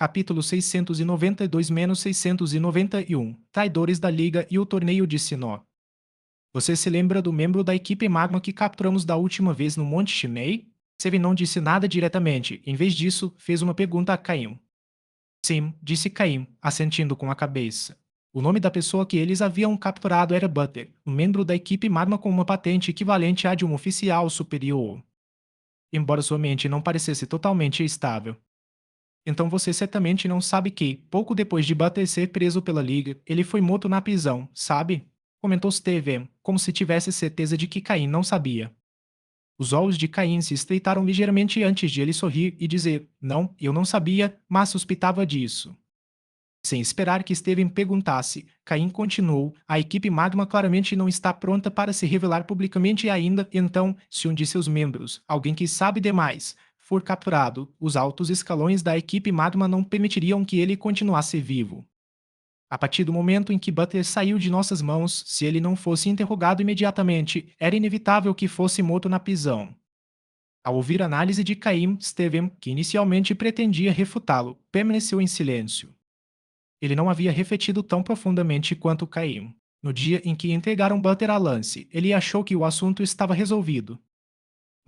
Capítulo 692-691 Traidores da Liga e o Torneio de Sinnoh. Você se lembra do membro da equipe Magma que capturamos da última vez no Monte Shimei? Seven não disse nada diretamente, em vez disso, fez uma pergunta a Caim. Sim, disse Caim, assentindo com a cabeça. O nome da pessoa que eles haviam capturado era Butter, um membro da equipe Magma com uma patente equivalente à de um oficial superior. Embora sua mente não parecesse totalmente estável. Então você certamente não sabe que, pouco depois de Butter ser preso pela Liga, ele foi morto na prisão, sabe? Comentou Steven, como se tivesse certeza de que Caim não sabia. Os olhos de Caim se estreitaram ligeiramente antes de ele sorrir e dizer: Não, eu não sabia, mas suspeitava disso. Sem esperar que Steven perguntasse, Caim continuou: A equipe Magma claramente não está pronta para se revelar publicamente ainda, então, se um de seus membros, alguém que sabe demais, for capturado, os altos escalões da equipe Magma não permitiriam que ele continuasse vivo. A partir do momento em que Butler saiu de nossas mãos, se ele não fosse interrogado imediatamente, era inevitável que fosse morto na prisão. Ao ouvir a análise de Caim, Steven, que inicialmente pretendia refutá-lo, permaneceu em silêncio. Ele não havia refletido tão profundamente quanto Caim. No dia em que entregaram Butter a Lance, ele achou que o assunto estava resolvido.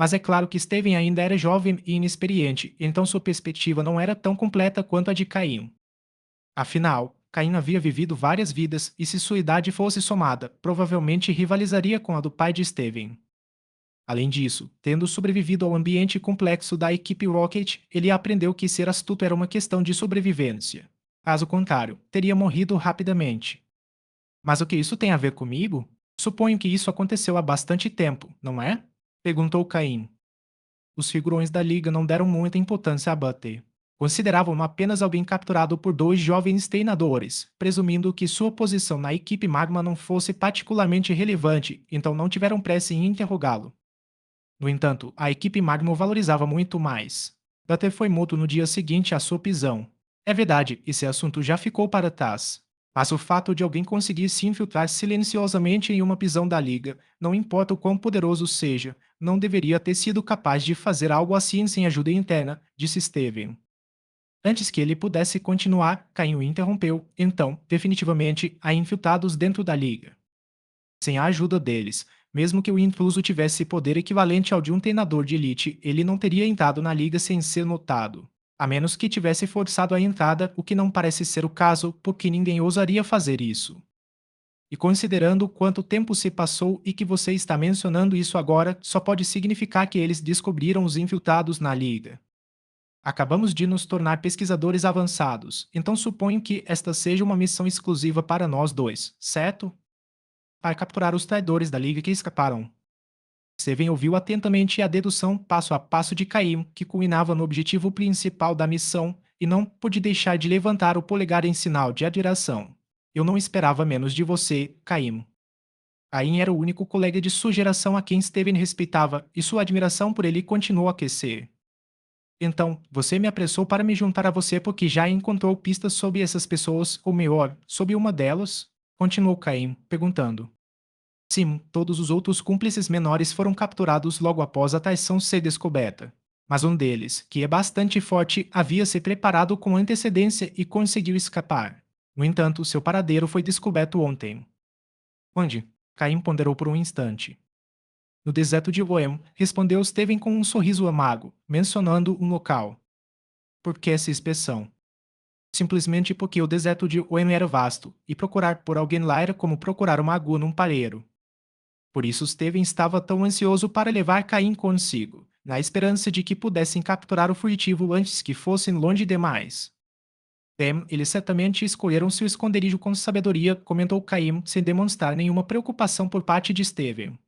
Mas é claro que Steven ainda era jovem e inexperiente, então sua perspectiva não era tão completa quanto a de Caim. Afinal, Caim havia vivido várias vidas e se sua idade fosse somada, provavelmente rivalizaria com a do pai de Steven. Além disso, tendo sobrevivido ao ambiente complexo da equipe Rocket, ele aprendeu que ser astuto era uma questão de sobrevivência. Caso contrário, teria morrido rapidamente. Mas o que isso tem a ver comigo? Suponho que isso aconteceu há bastante tempo, não é? Perguntou Caim. Os figurões da liga não deram muita importância a Butter. Consideravam apenas alguém capturado por dois jovens treinadores, presumindo que sua posição na equipe Magma não fosse particularmente relevante, então não tiveram pressa em interrogá-lo. No entanto, a equipe Magma o valorizava muito mais. Butter foi morto no dia seguinte à sua prisão. É verdade, esse assunto já ficou para trás. Mas o fato de alguém conseguir se infiltrar silenciosamente em uma prisão da Liga, não importa o quão poderoso seja, não deveria ter sido capaz de fazer algo assim sem ajuda interna, disse Steven. Antes que ele pudesse continuar, Caim o interrompeu, então, definitivamente, há infiltrados dentro da Liga. Sem a ajuda deles, mesmo que o intruso tivesse poder equivalente ao de um treinador de elite, ele não teria entrado na liga sem ser notado. A menos que tivesse forçado a entrada, o que não parece ser o caso, porque ninguém ousaria fazer isso. E considerando quanto tempo se passou e que você está mencionando isso agora, só pode significar que eles descobriram os infiltrados na liga. Acabamos de nos tornar pesquisadores avançados, então suponho que esta seja uma missão exclusiva para nós dois, certo? Para capturar os traidores da Liga que escaparam. Seven ouviu atentamente a dedução passo a passo de Caim, que culminava no objetivo principal da missão, e não pôde deixar de levantar o polegar em sinal de admiração. Eu não esperava menos de você, Caim. Caim era o único colega de sua geração a quem Steven respeitava, e sua admiração por ele continuou a aquecer. Então, você me apressou para me juntar a você porque já encontrou pistas sobre essas pessoas, ou melhor, sobre uma delas? Continuou Caim, perguntando. Sim, todos os outros cúmplices menores foram capturados logo após a traição ser descoberta. Mas um deles, que é bastante forte, havia se preparado com antecedência e conseguiu escapar. No entanto, seu paradeiro foi descoberto ontem. Onde? Caim ponderou por um instante. No deserto de Loem, respondeu Steven com um sorriso amargo, mencionando um local. Por que essa inspeção? Simplesmente porque o deserto de Loem era vasto, e procurar por alguém lá era como procurar uma agulha num palheiro. Por isso Steven estava tão ansioso para levar Caim consigo, na esperança de que pudessem capturar o fugitivo antes que fossem longe demais. Eles certamente escolheram seu esconderijo com sabedoria, comentou Caim, sem demonstrar nenhuma preocupação por parte de Steven.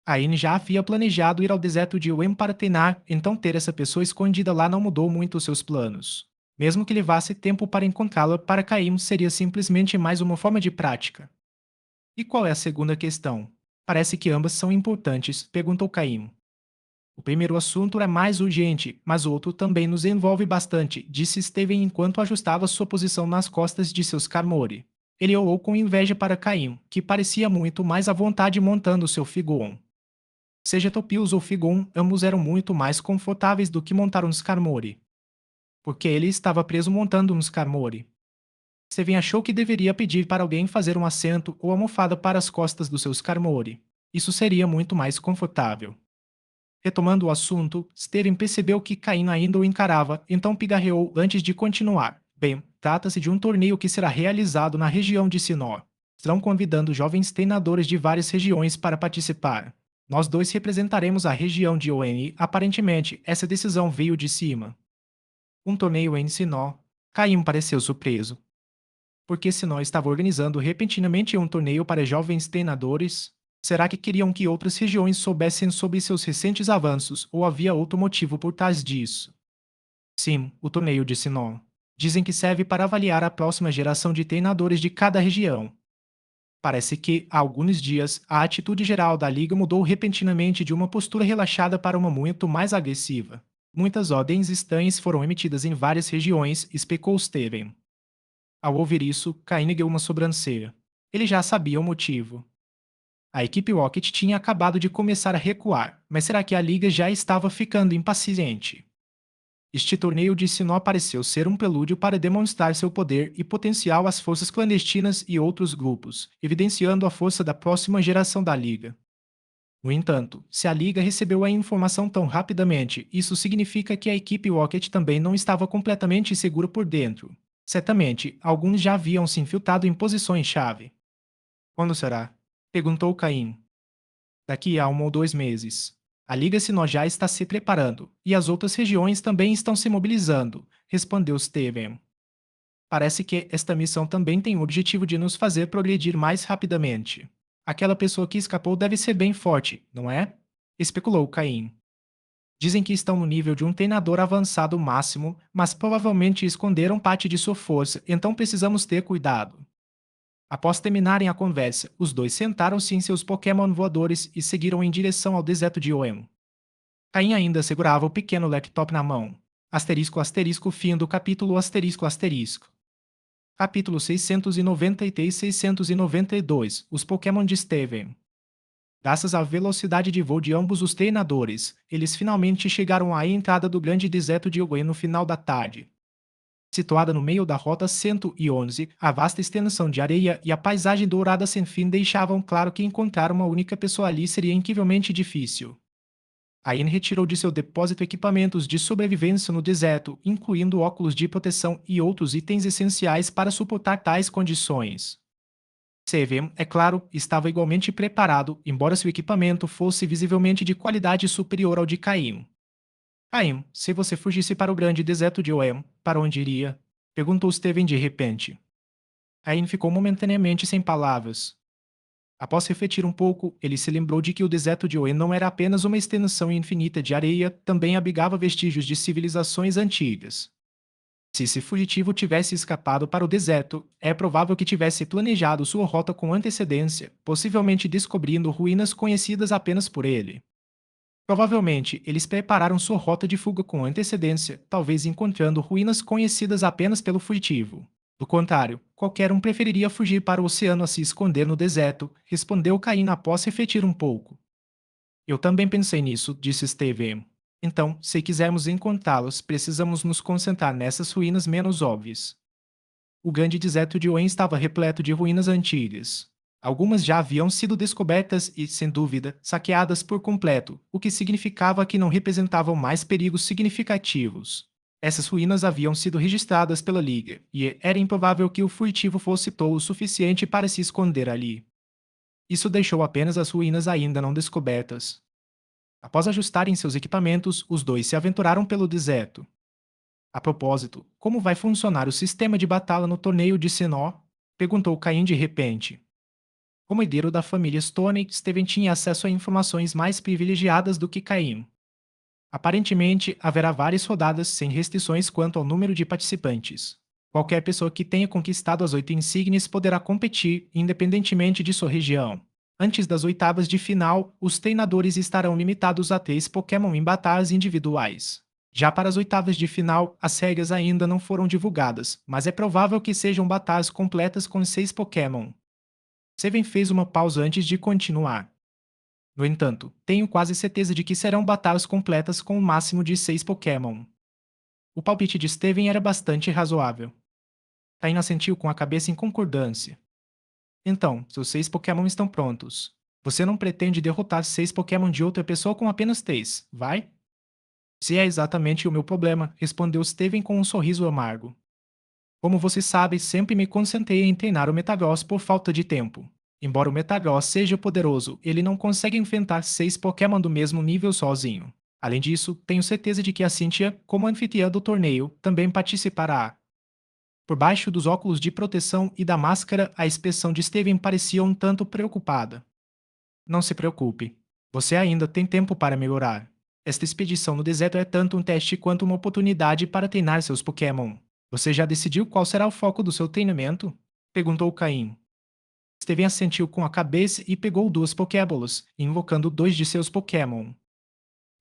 Caim já havia planejado ir ao deserto de Wem para treinar, então ter essa pessoa escondida lá não mudou muito os seus planos. Mesmo que levasse tempo para encontrá-la, para Caim seria simplesmente mais uma forma de prática. E qual é a segunda questão? Parece que ambas são importantes, perguntou Caim. O primeiro assunto é mais urgente, mas o outro também nos envolve bastante, disse Steven enquanto ajustava sua posição nas costas de seus Karmori. Ele olhou com inveja para Caim, que parecia muito mais à vontade montando seu Figon. Seja Topius ou Figon, ambos eram muito mais confortáveis do que montar uns Karmori. porque ele estava preso montando um Skarmory. Steven achou que deveria pedir para alguém fazer um assento ou almofada para as costas do seu Skarmory. Isso seria muito mais confortável. Retomando o assunto, Steven percebeu que Caim ainda o encarava, então pigarreou antes de continuar. Bem, trata-se de um torneio que será realizado na região de Sinnoh. Estão convidando jovens treinadores de várias regiões para participar. Nós dois representaremos a região de Oen e, aparentemente, essa decisão veio de cima. Um torneio em Sinnoh. Caim pareceu surpreso. Porque Sinnoh estava organizando repentinamente um torneio para jovens treinadores? Será que queriam que outras regiões soubessem sobre seus recentes avanços ou havia outro motivo por trás disso? Sim, o torneio de Sinnoh. Dizem que serve para avaliar a próxima geração de treinadores de cada região. Parece que, há alguns dias, a atitude geral da liga mudou repentinamente de uma postura relaxada para uma muito mais agressiva. Muitas ordens estranhas foram emitidas em várias regiões, especou Steven. Ao ouvir isso, Cain ergueu uma sobrancelha. Ele já sabia o motivo. A equipe Rocket tinha acabado de começar a recuar, mas será que a liga já estava ficando impaciente? Este torneio de Sinnoh pareceu ser um prelúdio para demonstrar seu poder e potencial às forças clandestinas e outros grupos, evidenciando a força da próxima geração da liga. No entanto, se a liga recebeu a informação tão rapidamente, isso significa que a equipe Rocket também não estava completamente segura por dentro. Certamente, alguns já haviam se infiltrado em posições-chave. Quando será? Perguntou Caim. Daqui a 1 ou 2 meses. A Liga Sinnoh já está se preparando, e as outras regiões também estão se mobilizando, respondeu Steven. Parece que esta missão também tem o objetivo de nos fazer progredir mais rapidamente. Aquela pessoa que escapou deve ser bem forte, não é? Especulou Caim. Dizem que estão no nível de um treinador avançado máximo, mas provavelmente esconderam parte de sua força, então precisamos ter cuidado. Após terminarem a conversa, os dois sentaram-se em seus Pokémon voadores e seguiram em direção ao deserto de Oem. Caim ainda segurava o pequeno laptop na mão. Asterisco asterisco fim do capítulo asterisco asterisco. Capítulo 693 e 692 Os Pokémon de Steven. Graças à velocidade de voo de ambos os treinadores, eles finalmente chegaram à entrada do grande deserto de Owen no final da tarde. Situada no meio da Rota 111, a vasta extensão de areia e a paisagem dourada sem fim deixavam claro que encontrar uma única pessoa ali seria incrivelmente difícil. Ayn retirou de seu depósito equipamentos de sobrevivência no deserto, incluindo óculos de proteção e outros itens essenciais para suportar tais condições. Seven, é claro, estava igualmente preparado, embora seu equipamento fosse visivelmente de qualidade superior ao de Caim. Caim, se você fugisse para o grande deserto de Oem, para onde iria? Perguntou Steven de repente. Caim ficou momentaneamente sem palavras. Após refletir um pouco, ele se lembrou de que o deserto de Oen não era apenas uma extensão infinita de areia, também abrigava vestígios de civilizações antigas. Se esse fugitivo tivesse escapado para o deserto, é provável que tivesse planejado sua rota com antecedência, possivelmente descobrindo ruínas conhecidas apenas por ele. Provavelmente, eles prepararam sua rota de fuga com antecedência, talvez encontrando ruínas conhecidas apenas pelo fugitivo. Do contrário, qualquer um preferiria fugir para o oceano a se esconder no deserto, respondeu Caim após refletir um pouco. Eu também pensei nisso, disse Steven. Então, se quisermos encontrá-los, precisamos nos concentrar nessas ruínas menos óbvias. O grande deserto de Oen estava repleto de ruínas antigas. Algumas já haviam sido descobertas e, sem dúvida, saqueadas por completo, o que significava que não representavam mais perigos significativos. Essas ruínas haviam sido registradas pela Liga, e era improvável que o furtivo fosse tolo o suficiente para se esconder ali. Isso deixou apenas as ruínas ainda não descobertas. Após ajustarem seus equipamentos, os dois se aventuraram pelo deserto. A propósito, como vai funcionar o sistema de batalha no torneio de Sinnoh? Perguntou Caim de repente. Como herdeiro da família Stone, Steven tinha acesso a informações mais privilegiadas do que Caim. Aparentemente, haverá várias rodadas sem restrições quanto ao número de participantes. Qualquer pessoa que tenha conquistado as 8 insígnias poderá competir, independentemente de sua região. Antes das oitavas de final, os treinadores estarão limitados a 3 Pokémon em batalhas individuais. Já para as oitavas de final, as regras ainda não foram divulgadas, mas é provável que sejam batalhas completas com 6 Pokémon. Seven fez uma pausa antes de continuar. No entanto, tenho quase certeza de que serão batalhas completas com o máximo de 6 Pokémon. O palpite de Steven era bastante razoável. Caim assentiu com a cabeça em concordância. Então, seus 6 Pokémon estão prontos. Você não pretende derrotar 6 Pokémon de outra pessoa com apenas 3, vai? Se é exatamente o meu problema, respondeu Steven com um sorriso amargo. Como você sabe, sempre me concentrei em treinar o Metagross por falta de tempo. Embora o Metagross seja poderoso, ele não consegue enfrentar 6 Pokémon do mesmo nível sozinho. Além disso, tenho certeza de que a Cynthia, como anfitriã do torneio, também participará. Por baixo dos óculos de proteção e da máscara, a expressão de Steven parecia um tanto preocupada. Não se preocupe. Você ainda tem tempo para melhorar. Esta expedição no deserto é tanto um teste quanto uma oportunidade para treinar seus Pokémon. Você já decidiu qual será o foco do seu treinamento? Perguntou Caim. Steven assentiu com a cabeça e pegou 2 Pokébolas, invocando 2 de seus Pokémon.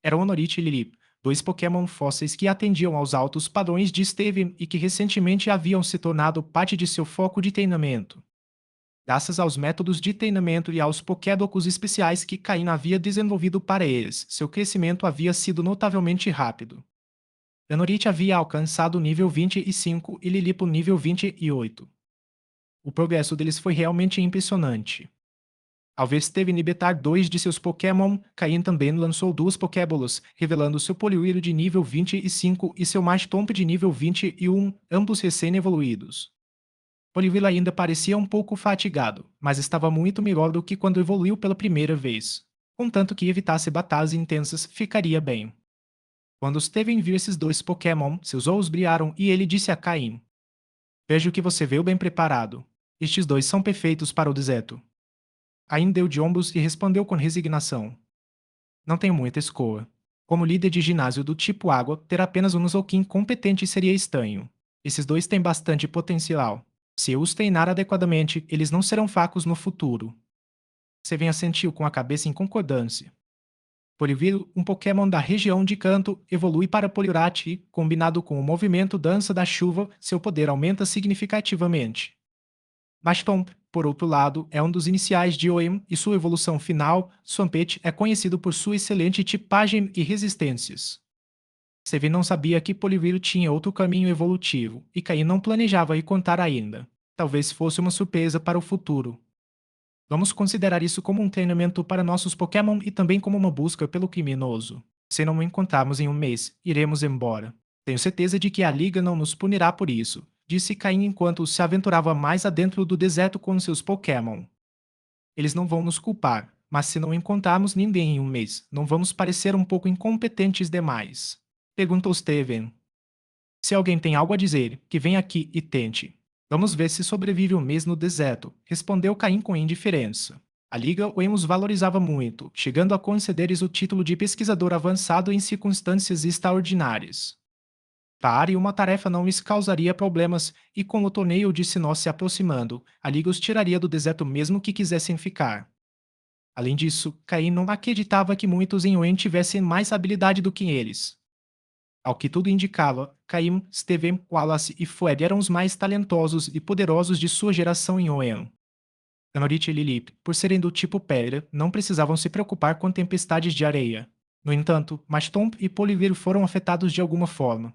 Eram Honorite e Lilip, 2 Pokémon fósseis que atendiam aos altos padrões de Steven e que recentemente haviam se tornado parte de seu foco de treinamento. Graças aos métodos de treinamento e aos Pokédocos especiais que Caim havia desenvolvido para eles, seu crescimento havia sido notavelmente rápido. Anorite havia alcançado o nível 25 e Lilip o nível 28. O progresso deles foi realmente impressionante. Ao ver Steven libertar 2 de seus Pokémon, Caim também lançou 2 Pokébolas, revelando seu Poliwhirl de nível 25 e seu Mactomp de nível 21, ambos recém-evoluídos. Poliwhirl ainda parecia um pouco fatigado, mas estava muito melhor do que quando evoluiu pela primeira vez. Contanto que evitasse batalhas intensas, ficaria bem. Quando Steven viu esses 2 Pokémon, seus olhos brilharam e ele disse a Caim: Vejo que você veio bem preparado. Estes dois são perfeitos para o deserto. Caim deu de ombros e respondeu com resignação: Não tenho muita escolha. Como líder de ginásio do tipo água, ter apenas um Nuzlocke competente seria estranho. Esses dois têm bastante potencial. Se eu os treinar adequadamente, eles não serão fracos no futuro. Seven assentiu com a cabeça em concordância. Poliwhirl, um Pokémon da região de Kanto, evolui para Poliwrath e, combinado com o movimento Dança da Chuva, seu poder aumenta significativamente. Mactomp, por outro lado, é um dos iniciais de Oem e sua evolução final, Swampert, é conhecido por sua excelente tipagem e resistências. Seven não sabia que Poliwhirl tinha outro caminho evolutivo, e Caim não planejava ir contar ainda. Talvez fosse uma surpresa para o futuro. Vamos considerar isso como um treinamento para nossos Pokémon e também como uma busca pelo criminoso. Se não o encontrarmos em um mês, iremos embora. Tenho certeza de que a Liga não nos punirá por isso, disse Caim enquanto se aventurava mais adentro do deserto com seus Pokémon. Eles não vão nos culpar, mas se não encontrarmos ninguém em um mês, não vamos parecer um pouco incompetentes demais? Perguntou Steven. Se alguém tem algo a dizer, que venha aqui e tente. Vamos ver se sobrevive um mês no deserto, respondeu Caim com indiferença. A Liga os valorizava muito, chegando a conceder-lhes o título de pesquisador avançado em circunstâncias extraordinárias. Para uma tarefa não lhes causaria problemas, e com o torneio de Sinnoh se aproximando, a Liga os tiraria do deserto mesmo que quisessem ficar. Além disso, Caim não acreditava que muitos em Oen tivessem mais habilidade do que eles. Ao que tudo indicava, Caim, Steven, Wallace e Fred eram os mais talentosos e poderosos de sua geração em Oen. Anorite e Lilip, por serem do tipo pedra, não precisavam se preocupar com tempestades de areia. No entanto, Mactomp e Poliwhirl foram afetados de alguma forma.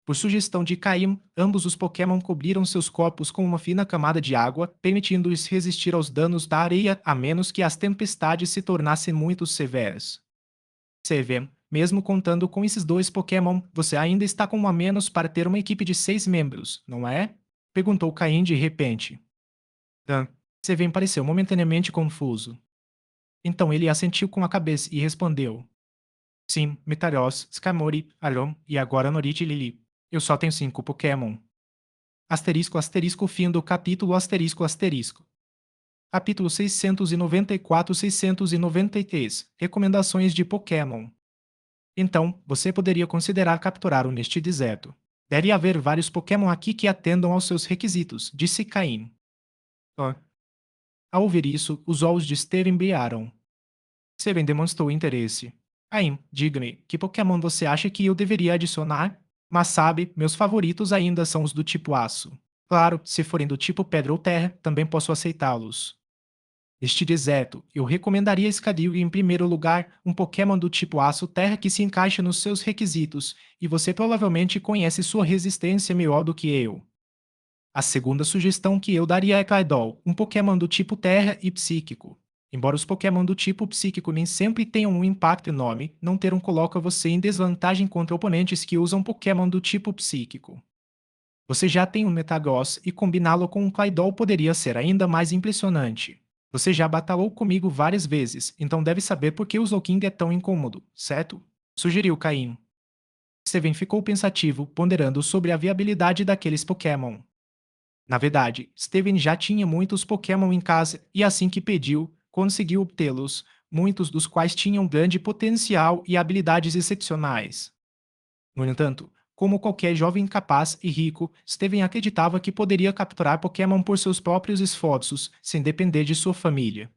Por sugestão de Caim, ambos os Pokémon cobriram seus corpos com uma fina camada de água, permitindo-lhes resistir aos danos da areia a menos que as tempestades se tornassem muito severas. Steven, mesmo contando com esses 2 Pokémon, você ainda está com um a menos para ter uma equipe de 6 membros, não é? Perguntou Caim de repente. Dan. Steven pareceu momentaneamente confuso. Então ele assentiu com a cabeça e respondeu: Sim, Metagross, Skarmory, Alom e agora Norit e Lili. Eu só tenho 5 Pokémon. Asterisco, asterisco, fim do capítulo, asterisco, asterisco. Capítulo 694-693. Recomendações de Pokémon. Então, você poderia considerar capturá-lo neste deserto. Deve haver vários Pokémon aqui que atendam aos seus requisitos, disse Caim. Oh. Ao ouvir isso, os olhos de Steven brilharam. Steven demonstrou interesse. Caim, diga-me, que Pokémon você acha que eu deveria adicionar? Mas sabe, meus favoritos ainda são os do tipo aço. Claro, se forem do tipo pedra ou terra, também posso aceitá-los. Neste deserto, eu recomendaria Escadil em primeiro lugar, um Pokémon do tipo Aço Terra que se encaixa nos seus requisitos, e você provavelmente conhece sua resistência melhor do que eu. A segunda sugestão que eu daria é Claydol, um Pokémon do tipo Terra e Psíquico. Embora os Pokémon do tipo Psíquico nem sempre tenham um impacto enorme, não ter um coloca você em desvantagem contra oponentes que usam Pokémon do tipo Psíquico. Você já tem um Metagross e combiná-lo com um Claydol poderia ser ainda mais impressionante. Você já batalhou comigo várias vezes, então deve saber por que o Slowking é tão incômodo, certo? Sugeriu Caim. Steven ficou pensativo, ponderando sobre a viabilidade daqueles Pokémon. Na verdade, Steven já tinha muitos Pokémon em casa e assim que pediu, conseguiu obtê-los, muitos dos quais tinham grande potencial e habilidades excepcionais. No entanto, como qualquer jovem capaz e rico, Steven acreditava que poderia capturar Pokémon por seus próprios esforços, sem depender de sua família.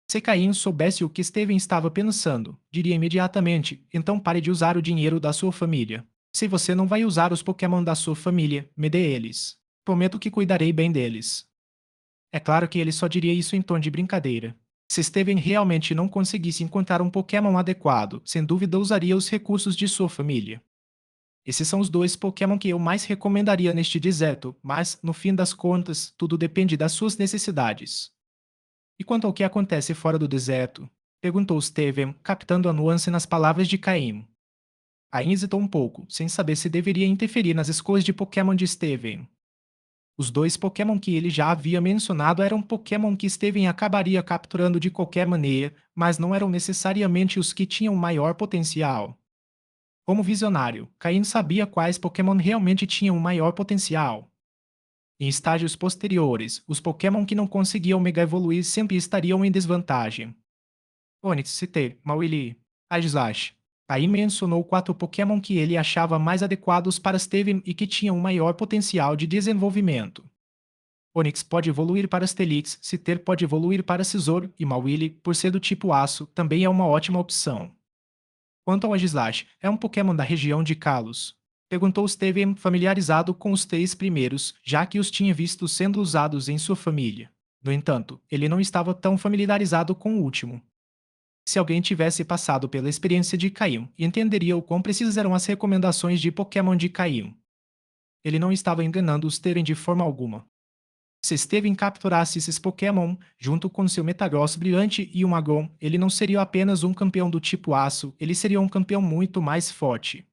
Se Caim soubesse o que Steven estava pensando, diria imediatamente: então pare de usar o dinheiro da sua família. Se você não vai usar os Pokémon da sua família, me dê eles. Prometo que cuidarei bem deles. É claro que ele só diria isso em tom de brincadeira. Se Steven realmente não conseguisse encontrar um Pokémon adequado, sem dúvida usaria os recursos de sua família. Esses são os dois Pokémon que eu mais recomendaria neste deserto, mas, no fim das contas, tudo depende das suas necessidades. E quanto ao que acontece fora do deserto? Perguntou Steven, captando a nuance nas palavras de Caim. Caim hesitou um pouco, sem saber se deveria interferir nas escolhas de Pokémon de Steven. Os dois Pokémon que ele já havia mencionado eram Pokémon que Steven acabaria capturando de qualquer maneira, mas não eram necessariamente os que tinham maior potencial. Como visionário, Caim sabia quais Pokémon realmente tinham maior potencial. Em estágios posteriores, os Pokémon que não conseguiam Mega Evoluir sempre estariam em desvantagem. Onix, Citer, Mawili, Aegislash. Caim mencionou 4 Pokémon que ele achava mais adequados para Steven e que tinham maior potencial de desenvolvimento. Onix pode evoluir para Steelix, Citer pode evoluir para Scizor e Mawili, por ser do tipo Aço, também é uma ótima opção. Quanto ao Aegislash, é um Pokémon da região de Kalos. Perguntou Steven, familiarizado com os 3 primeiros, já que os tinha visto sendo usados em sua família. No entanto, ele não estava tão familiarizado com o último. Se alguém tivesse passado pela experiência de Caim, entenderia o quão precisas eram as recomendações de Pokémon de Caim. Ele não estava enganando os Teren de forma alguma. Se Steven capturasse esses Pokémon, junto com seu Metagross brilhante e um Agon, ele não seria apenas um campeão do tipo Aço, ele seria um campeão muito mais forte.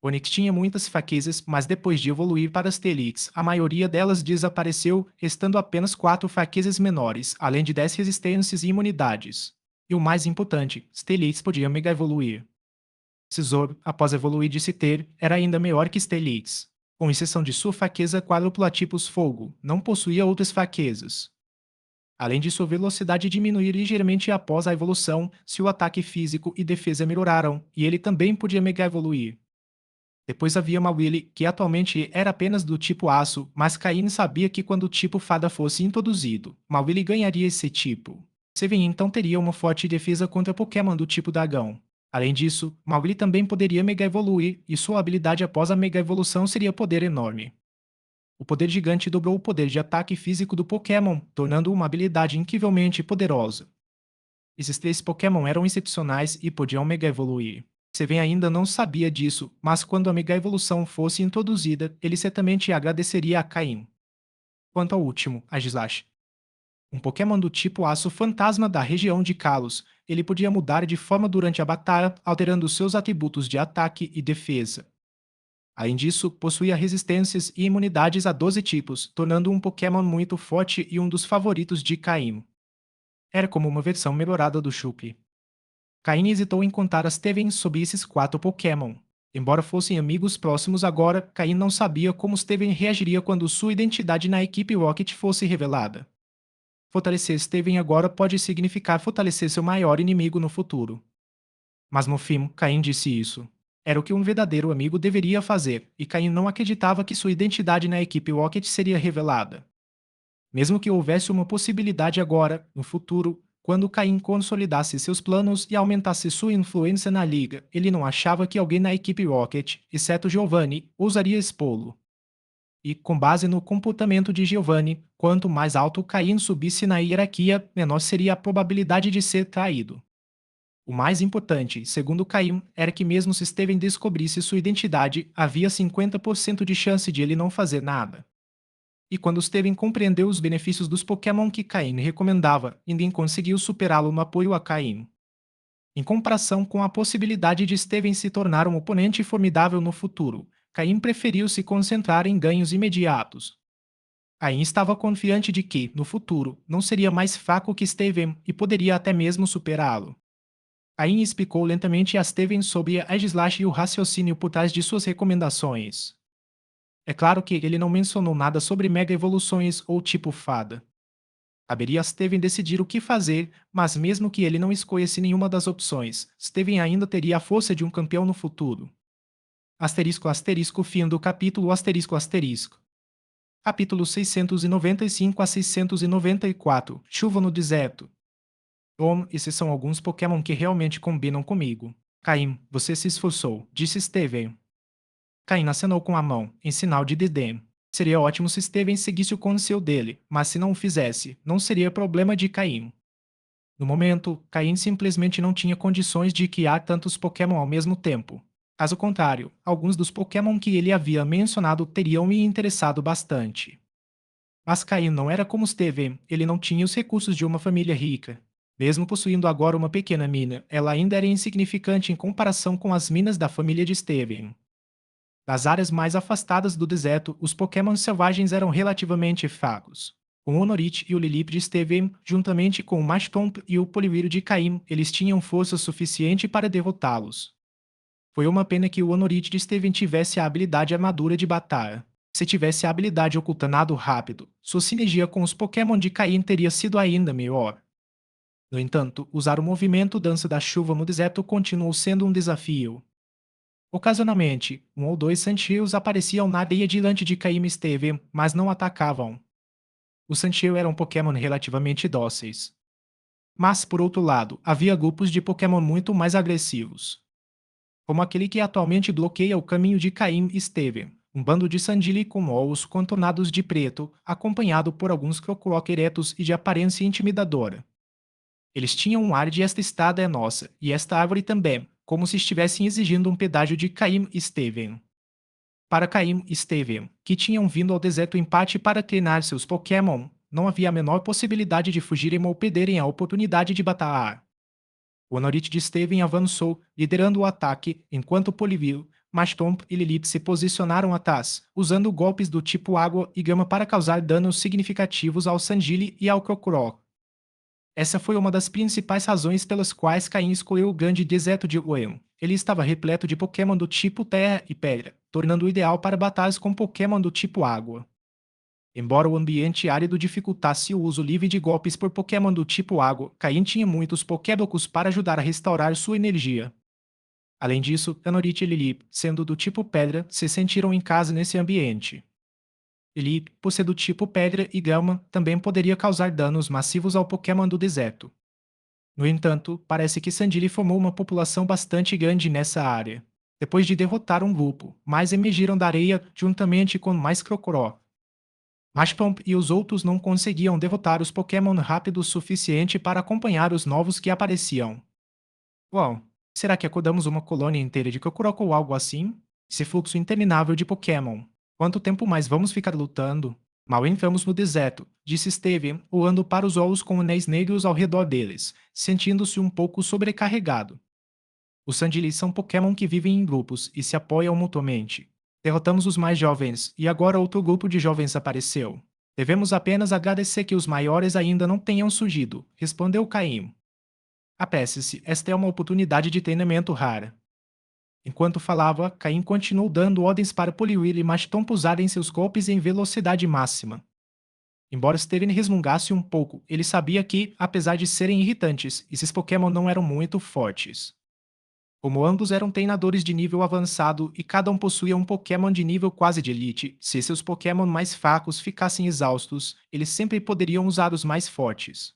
Onix tinha muitas fraquezas, mas depois de evoluir para as Steelix, a maioria delas desapareceu, restando apenas 4 fraquezas menores, além de 10 resistências e imunidades. E o mais importante, Steelix podia mega evoluir. Scizor, após evoluir de Citer, era ainda melhor que Steelix. Com exceção de sua fraqueza quádrupla tipos fogo, não possuía outras fraquezas. Além de sua velocidade diminuir ligeiramente após a evolução, seu ataque físico e defesa melhoraram, e ele também podia mega evoluir. Depois havia Mawili, que atualmente era apenas do tipo Aço, mas Caine sabia que quando o tipo Fada fosse introduzido, Mawili ganharia esse tipo. Seven então teria uma forte defesa contra Pokémon do tipo Dragão. Além disso, Mawili também poderia Mega Evoluir, e sua habilidade após a Mega Evolução seria poder enorme. O poder gigante dobrou o poder de ataque físico do Pokémon, tornando uma habilidade incrivelmente poderosa. Esses 3 Pokémon eram excepcionais e podiam Mega Evoluir. Seven ainda não sabia disso, mas quando a Mega Evolução fosse introduzida, ele certamente agradeceria a Caim. Quanto ao último, Aegislash. Um Pokémon do tipo Aço Fantasma da região de Kalos, ele podia mudar de forma durante a batalha, alterando seus atributos de ataque e defesa. Além disso, possuía resistências e imunidades a 12 tipos, tornando um Pokémon muito forte e um dos favoritos de Caim. Era como uma versão melhorada do Shuckle. Caim hesitou em contar a Steven sobre esses 4 Pokémon. Embora fossem amigos próximos agora, Caim não sabia como Steven reagiria quando sua identidade na equipe Rocket fosse revelada. Fortalecer Steven agora pode significar fortalecer seu maior inimigo no futuro. Mas no fim, Caim disse isso. Era o que um verdadeiro amigo deveria fazer, e Caim não acreditava que sua identidade na equipe Rocket seria revelada. Mesmo que houvesse uma possibilidade agora, no futuro, quando Caim consolidasse seus planos e aumentasse sua influência na liga, ele não achava que alguém na equipe Rocket, exceto Giovanni, ousaria expô-lo. E, com base no comportamento de Giovanni, quanto mais alto Caim subisse na hierarquia, menor seria a probabilidade de ser traído. O mais importante, segundo Caim, era que mesmo se Steven descobrisse sua identidade, havia 50% de chance de ele não fazer nada. E quando Steven compreendeu os benefícios dos Pokémon que Caim recomendava, ninguém conseguiu superá-lo no apoio a Caim. Em comparação com a possibilidade de Steven se tornar um oponente formidável no futuro, Caim preferiu se concentrar em ganhos imediatos. Caim estava confiante de que, no futuro, não seria mais fraco que Steven e poderia até mesmo superá-lo. Caim explicou lentamente a Steven sobre a Aegislash e o raciocínio por trás de suas recomendações. É claro que ele não mencionou nada sobre mega evoluções ou tipo fada. Caberia a Steven decidir o que fazer, mas mesmo que ele não escolhesse nenhuma das opções, Steven ainda teria a força de um campeão no futuro. Asterisco asterisco fim do capítulo asterisco asterisco. Capítulo 695 a 694 Chuva no deserto. Bom, esses são alguns Pokémon que realmente combinam comigo. Caim, você se esforçou, disse Steven. Caim acenou com a mão, em sinal de desdém. Seria ótimo se Steven seguisse o conselho dele, mas se não o fizesse, não seria problema de Caim. No momento, Caim simplesmente não tinha condições de criar tantos Pokémon ao mesmo tempo. Caso contrário, alguns dos Pokémon que ele havia mencionado teriam me interessado bastante. Mas Caim não era como Steven, ele não tinha os recursos de uma família rica. Mesmo possuindo agora uma pequena mina, ela ainda era insignificante em comparação com as minas da família de Steven. Das áreas mais afastadas do deserto, os Pokémon selvagens eram relativamente fracos. Com o Honorite e o Lilip de Steven, juntamente com o Machamp e o Poliwhirl de Caim, eles tinham força suficiente para derrotá-los. Foi uma pena que o Honorite de Steven tivesse a habilidade armadura de Batara. Se tivesse a habilidade ocultanado rápido, sua sinergia com os Pokémon de Caim teria sido ainda melhor. No entanto, usar o movimento Dança da Chuva no deserto continuou sendo um desafio. Ocasionalmente, um ou dois Sandshrews apareciam na areia diante de Caim e Steven, mas não atacavam. Os Sandshrew eram Pokémon relativamente dóceis. Mas, por outro lado, havia grupos de Pokémon muito mais agressivos. Como aquele que atualmente bloqueia o caminho de Caim e Steven, um bando de Sandili com olhos contornados de preto, acompanhado por alguns Krokorok eretos e de aparência intimidadora. Eles tinham um ar de esta estrada é nossa, e esta árvore também, como se estivessem exigindo um pedágio de Caim e Steven. Para Caim e Steven, que tinham vindo ao deserto em parte para treinar seus Pokémon, não havia a menor possibilidade de fugirem ou perderem a oportunidade de batalhar. O Honorite de Steven avançou, liderando o ataque, enquanto Poliwhirl, Machamp e Lilip se posicionaram atrás, usando golpes do tipo água e gama para causar danos significativos ao Sandili e ao Krokorok. Essa foi uma das principais razões pelas quais Caim escolheu o grande deserto de Oem. Ele estava repleto de Pokémon do tipo Terra e Pedra, tornando-o ideal para batalhas com Pokémon do tipo Água. Embora o ambiente árido dificultasse o uso livre de golpes por Pokémon do tipo Água, Caim tinha muitos Pokéblocs para ajudar a restaurar sua energia. Além disso, Tanorite e Lilip, sendo do tipo Pedra, se sentiram em casa nesse ambiente. Lilip, por ser do tipo Pedra e Gama, também poderia causar danos massivos ao Pokémon do deserto. No entanto, parece que Sandili formou uma população bastante grande nessa área. Depois de derrotar um grupo, mais emergiram da areia juntamente com mais Krokorok. Machamp e os outros não conseguiam derrotar os Pokémon rápido o suficiente para acompanhar os novos que apareciam. Bom, será que acordamos uma colônia inteira de Krokorok ou algo assim? Esse fluxo interminável de Pokémon. Quanto tempo mais vamos ficar lutando? Mal entramos no deserto, disse Steven, voando para os olhos com anéis negros ao redor deles, sentindo-se um pouco sobrecarregado. Os Sandili são Pokémon que vivem em grupos e se apoiam mutuamente. Derrotamos os mais jovens, e agora outro grupo de jovens apareceu. Devemos apenas agradecer que os maiores ainda não tenham surgido, respondeu Caim. Apresse-se, esta é uma oportunidade de treinamento rara. Enquanto falava, Caim continuou dando ordens para Poliwhirl e Machamp usarem seus golpes em velocidade máxima. Embora Steven resmungasse um pouco, ele sabia que, apesar de serem irritantes, esses Pokémon não eram muito fortes. Como ambos eram treinadores de nível avançado e cada um possuía um Pokémon de nível quase de elite, se seus Pokémon mais fracos ficassem exaustos, eles sempre poderiam usar os mais fortes.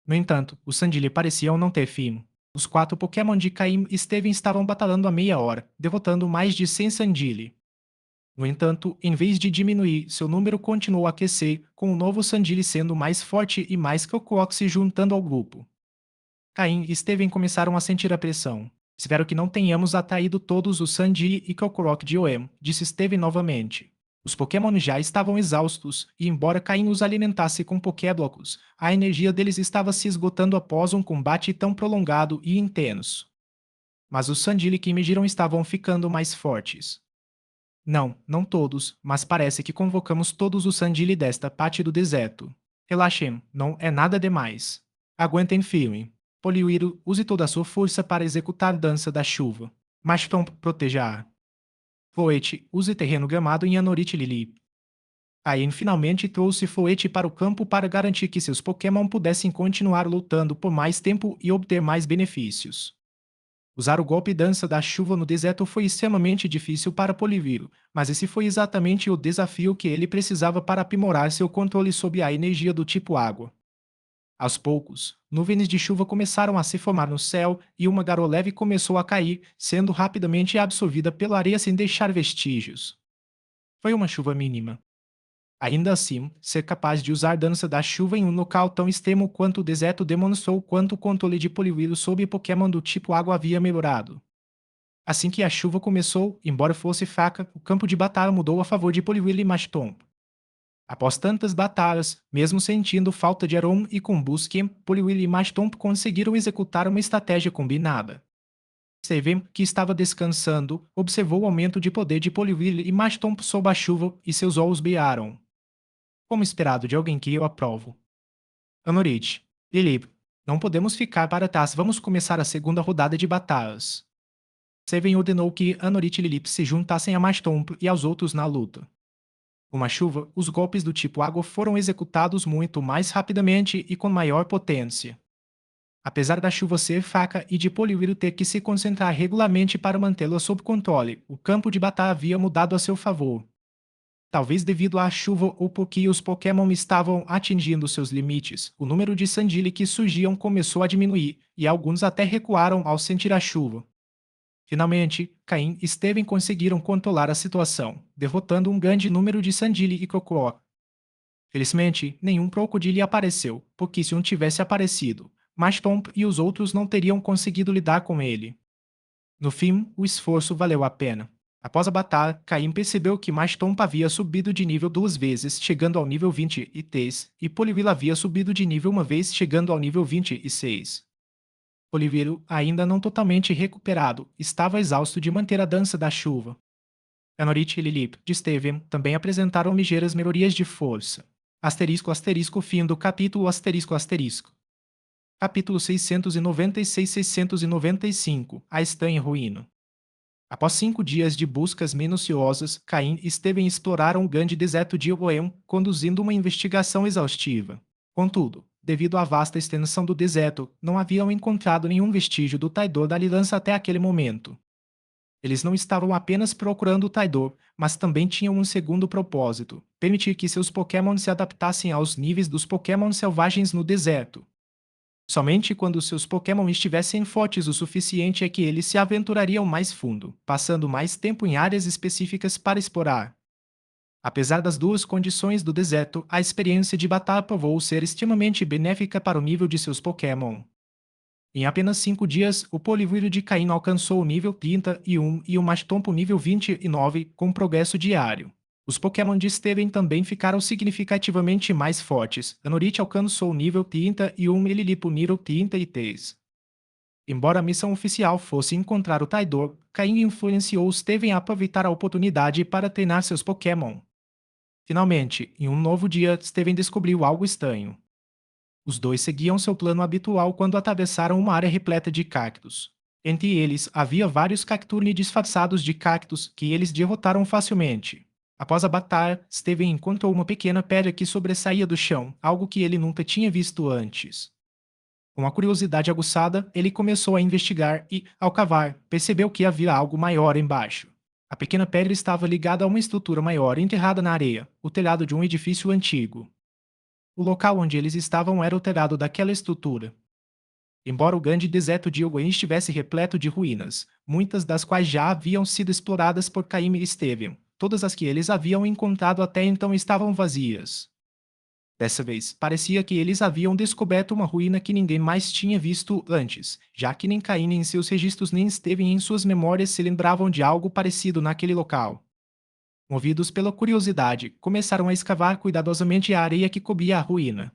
No entanto, os Sandili pareciam não ter fim. Os quatro Pokémon de Caim e Steven estavam batalhando há meia hora, derrotando mais de 100 Sandili. No entanto, em vez de diminuir, seu número continuou a aquecer, com o novo Sandili sendo mais forte e mais Kokok se juntando ao grupo. Caim e Steven começaram a sentir a pressão. Espero que não tenhamos atraído todos os Sandili e Kokorok de Oem, disse Steven novamente. Os Pokémon já estavam exaustos, e embora Caim os alimentasse com Pokéblocos, a energia deles estava se esgotando após um combate tão prolongado e intenso. Mas os Sandili que emergiram estavam ficando mais fortes. Não, não todos, mas parece que convocamos todos os Sandili desta parte do deserto. Relaxem, não é nada demais. Aguentem firme. Poliwiro, use toda a sua força para executar a dança da chuva. Mashtomp, proteja-a. Floete, use terreno gramado em Anorit Lili. Ain finalmente trouxe Floete para o campo para garantir que seus Pokémon pudessem continuar lutando por mais tempo e obter mais benefícios. Usar o golpe dança da chuva no deserto foi extremamente difícil para Poliviro, mas esse foi exatamente o desafio que ele precisava para aprimorar seu controle sobre a energia do tipo água. Aos poucos, nuvens de chuva começaram a se formar no céu e uma garoa leve começou a cair, sendo rapidamente absorvida pela areia sem deixar vestígios. Foi uma chuva mínima. Ainda assim, ser capaz de usar dança da chuva em um local tão extremo quanto o deserto demonstrou quanto o controle de Poliwhirl sobre Pokémon do tipo água havia melhorado. Assim que a chuva começou, embora fosse fraca, o campo de batalha mudou a favor de Poliwhirl e Mactomb. Após tantas batalhas, mesmo sentindo falta de Aron e Combusken, Poliwhirl e Mactomb conseguiram executar uma estratégia combinada. Seven, que estava descansando, observou o aumento de poder de Poliwhirl e Mactomb sob a chuva e seus olhos brilharam. Como esperado de alguém que eu aprovo. Anorit, Lilip, não podemos ficar para trás, vamos começar a segunda rodada de batalhas. Seven ordenou que Anorit e Lilip se juntassem a Mactomb e aos outros na luta. Com a chuva, os golpes do tipo água foram executados muito mais rapidamente e com maior potência. Apesar da chuva ser fraca e de Poliwhirl ter que se concentrar regularmente para mantê-la sob controle, o campo de batalha havia mudado a seu favor. Talvez devido à chuva ou porque os Pokémon estavam atingindo seus limites, o número de Sandili que surgiam começou a diminuir, e alguns até recuaram ao sentir a chuva. Finalmente, Caim e Steven conseguiram controlar a situação, derrotando um grande número de Sandili e Crocodile. Felizmente, nenhum crocodilo apareceu, porque se um tivesse aparecido, Mactomb e os outros não teriam conseguido lidar com ele. No fim, o esforço valeu a pena. Após a batalha, Caim percebeu que Mactomb havia subido de nível 2 vezes, chegando ao nível 23, e Poliwhirl havia subido de nível uma vez, chegando ao nível 26. Poliwhirl, ainda não totalmente recuperado, estava exausto de manter a dança da chuva. Anorit e Lilip de Steven também apresentaram ligeiras melhorias de força. Asterisco asterisco fim do capítulo asterisco asterisco. Capítulo 696-695 A Estranha Ruína. Após 5 dias de buscas minuciosas, Caim e Steven exploraram o grande deserto de Oem, conduzindo uma investigação exaustiva. Contudo, devido à vasta extensão do deserto, não haviam encontrado nenhum vestígio do traidor da aliança até aquele momento. Eles não estavam apenas procurando o traidor, mas também tinham um segundo propósito: permitir que seus Pokémon se adaptassem aos níveis dos Pokémon selvagens no deserto. Somente quando seus Pokémon estivessem fortes o suficiente é que eles se aventurariam mais fundo, passando mais tempo em áreas específicas para explorar. Apesar das duas condições do deserto, a experiência de batalha provou ser extremamente benéfica para o nível de seus Pokémon. Em apenas 5 dias, o Poliwhirl de Caim alcançou o nível 31 e o Mactomp o nível 29, com progresso diário. Os Pokémon de Steven também ficaram significativamente mais fortes. Anorit alcançou o nível 31 e Lilip o nível 33. Embora a missão oficial fosse encontrar o traidor, Caim influenciou Steven a aproveitar a oportunidade para treinar seus Pokémon. Finalmente, em um novo dia, Steven descobriu algo estranho. Os dois seguiam seu plano habitual quando atravessaram uma área repleta de cactos. Entre eles, havia vários Cacturne disfarçados de cactos que eles derrotaram facilmente. Após a batalha, Steven encontrou uma pequena pedra que sobressaía do chão, algo que ele nunca tinha visto antes. Com a curiosidade aguçada, ele começou a investigar e, ao cavar, percebeu que havia algo maior embaixo. A pequena pedra estava ligada a uma estrutura maior enterrada na areia, o telhado de um edifício antigo. O local onde eles estavam era o telhado daquela estrutura. Embora o grande deserto de Owen estivesse repleto de ruínas, muitas das quais já haviam sido exploradas por Caim e Steven, todas as que eles haviam encontrado até então estavam vazias. Dessa vez, parecia que eles haviam descoberto uma ruína que ninguém mais tinha visto antes, já que nem Caim em seus registros nem Steven em suas memórias se lembravam de algo parecido naquele local. Movidos pela curiosidade, começaram a escavar cuidadosamente a areia que cobria a ruína.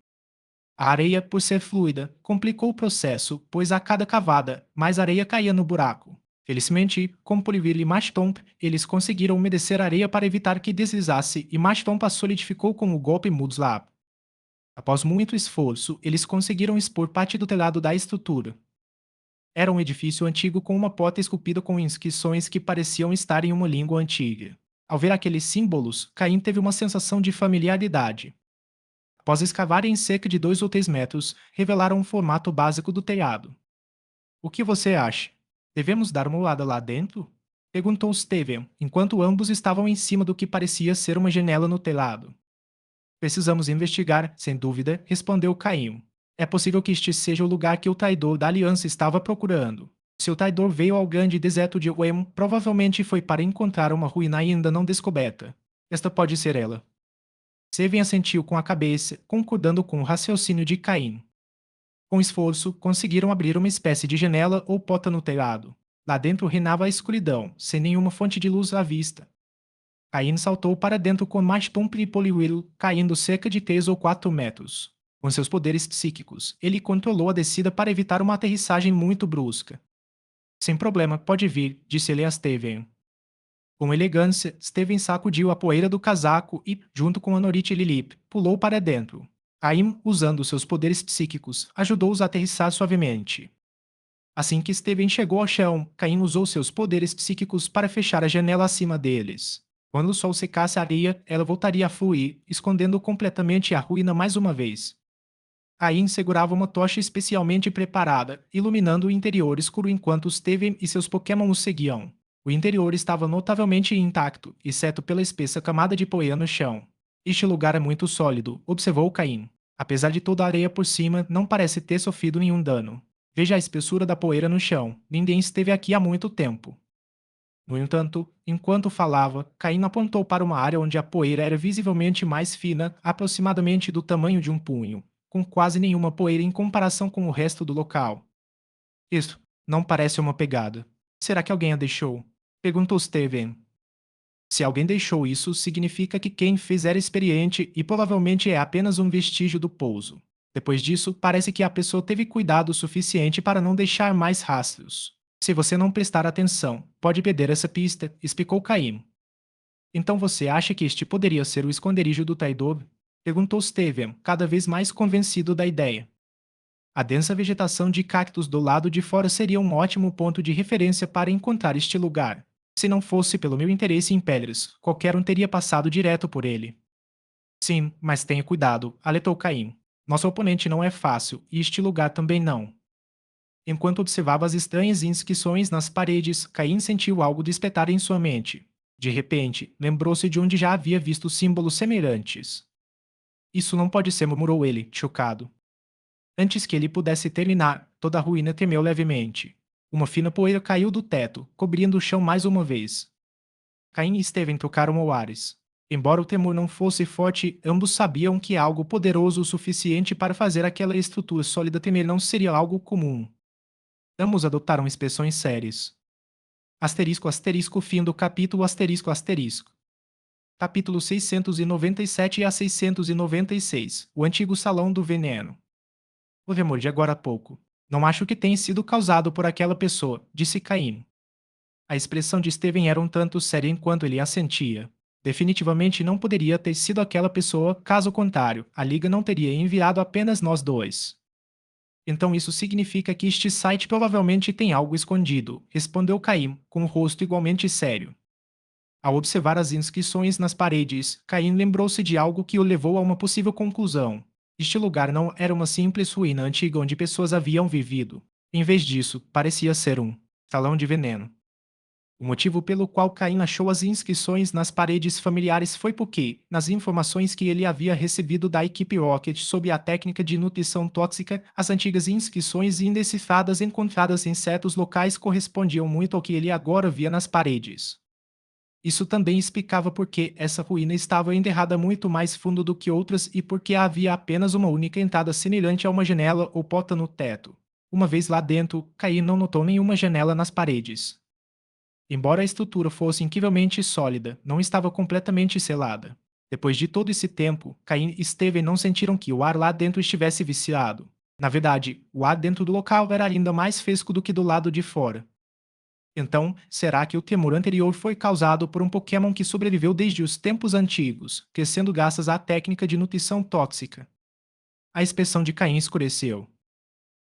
A areia, por ser fluida, complicou o processo, pois a cada cavada, mais areia caía no buraco. Felizmente, com Poliville e Mashtomp, eles conseguiram umedecer a areia para evitar que deslizasse e Mashtomp a solidificou com o golpe Mudslap. Após muito esforço, eles conseguiram expor parte do telhado da estrutura. Era um edifício antigo com uma porta esculpida com inscrições que pareciam estar em uma língua antiga. Ao ver aqueles símbolos, Caim teve uma sensação de familiaridade. Após escavarem cerca de 2 ou 3 metros, revelaram o formato básico do telhado. O que você acha? Devemos dar uma olhada lá dentro? Perguntou Steven, enquanto ambos estavam em cima do que parecia ser uma janela no telhado. Precisamos investigar, sem dúvida, respondeu Caim. É possível que este seja o lugar que o traidor da aliança estava procurando. Se o traidor veio ao grande deserto de Wem, provavelmente foi para encontrar uma ruína ainda não descoberta. Esta pode ser ela. Steven assentiu com a cabeça, concordando com o raciocínio de Caim. Com esforço, conseguiram abrir uma espécie de janela ou porta no telhado. Lá dentro reinava a escuridão, sem nenhuma fonte de luz à vista. Caim saltou para dentro com Mashtomp e Poliwhirl caindo cerca de 3 ou 4 metros. Com seus poderes psíquicos, ele controlou a descida para evitar uma aterrissagem muito brusca. Sem problema, pode vir, disse ele a Steven. Com elegância, Steven sacudiu a poeira do casaco e, junto com Anorit e Lilip, pulou para dentro. Caim, usando seus poderes psíquicos, ajudou-os a aterrissar suavemente. Assim que Steven chegou ao chão, Caim usou seus poderes psíquicos para fechar a janela acima deles. Quando o sol secasse a areia, ela voltaria a fluir, escondendo completamente a ruína mais uma vez. Caim segurava uma tocha especialmente preparada, iluminando o interior escuro enquanto Steven e seus Pokémon o seguiam. O interior estava notavelmente intacto, exceto pela espessa camada de poeira no chão. Este lugar é muito sólido, observou Caim. Apesar de toda a areia por cima, não parece ter sofrido nenhum dano. Veja a espessura da poeira no chão. Ninguém esteve aqui há muito tempo. No entanto, enquanto falava, Caim apontou para uma área onde a poeira era visivelmente mais fina, aproximadamente do tamanho de um punho, com quase nenhuma poeira em comparação com o resto do local. Isso não parece uma pegada. Será que alguém a deixou? Perguntou Steven. Se alguém deixou isso, significa que quem fez era experiente e provavelmente é apenas um vestígio do pouso. Depois disso, parece que a pessoa teve cuidado o suficiente para não deixar mais rastros. Se você não prestar atenção, pode perder essa pista, explicou Caim. Então você acha que este poderia ser o esconderijo do traidor? Perguntou Steven, cada vez mais convencido da ideia. A densa vegetação de cactos do lado de fora seria um ótimo ponto de referência para encontrar este lugar. Se não fosse pelo meu interesse em Pelers, qualquer um teria passado direto por ele. Sim, mas tenha cuidado, alertou Caim. Nosso oponente não é fácil, e este lugar também não. Enquanto observava as estranhas inscrições nas paredes, Caim sentiu algo despertar em sua mente. De repente, lembrou-se de onde já havia visto símbolos semelhantes. Isso não pode ser, murmurou ele, chocado. Antes que ele pudesse terminar, toda a ruína tremeu levemente. Uma fina poeira caiu do teto, cobrindo o chão mais uma vez. Caim e Steven trocaram olhares. Embora o temor não fosse forte, ambos sabiam que algo poderoso o suficiente para fazer aquela estrutura sólida tremer não seria algo comum. Ambos adotaram expressões sérias. Asterisco asterisco fim do capítulo asterisco asterisco. Capítulo 697 a 696. O antigo Salão do Veneno. Houve amor de agora há pouco. Não acho que tenha sido causado por aquela pessoa, disse Caim. A expressão de Steven era um tanto séria enquanto ele assentia. Definitivamente não poderia ter sido aquela pessoa, caso contrário, a Liga não teria enviado apenas nós dois. Então isso significa que este site provavelmente tem algo escondido, respondeu Caim, com o rosto igualmente sério. Ao observar as inscrições nas paredes, Caim lembrou-se de algo que o levou a uma possível conclusão. Este lugar não era uma simples ruína antiga onde pessoas haviam vivido. Em vez disso, parecia ser um salão de veneno. O motivo pelo qual Caim achou as inscrições nas paredes familiares foi porque, nas informações que ele havia recebido da equipe Rocket sobre a técnica de nutrição tóxica, as antigas inscrições indecifradas encontradas em certos locais correspondiam muito ao que ele agora via nas paredes. Isso também explicava por que essa ruína estava enterrada muito mais fundo do que outras e por que havia apenas uma única entrada semelhante a uma janela ou porta no teto. Uma vez lá dentro, Caim não notou nenhuma janela nas paredes. Embora a estrutura fosse incrivelmente sólida, não estava completamente selada. Depois de todo esse tempo, Caim e Steven não sentiram que o ar lá dentro estivesse viciado. Na verdade, o ar dentro do local era ainda mais fresco do que do lado de fora. Então, será que o temor anterior foi causado por um Pokémon que sobreviveu desde os tempos antigos, crescendo graças à técnica de nutrição tóxica? A expressão de Caim escureceu.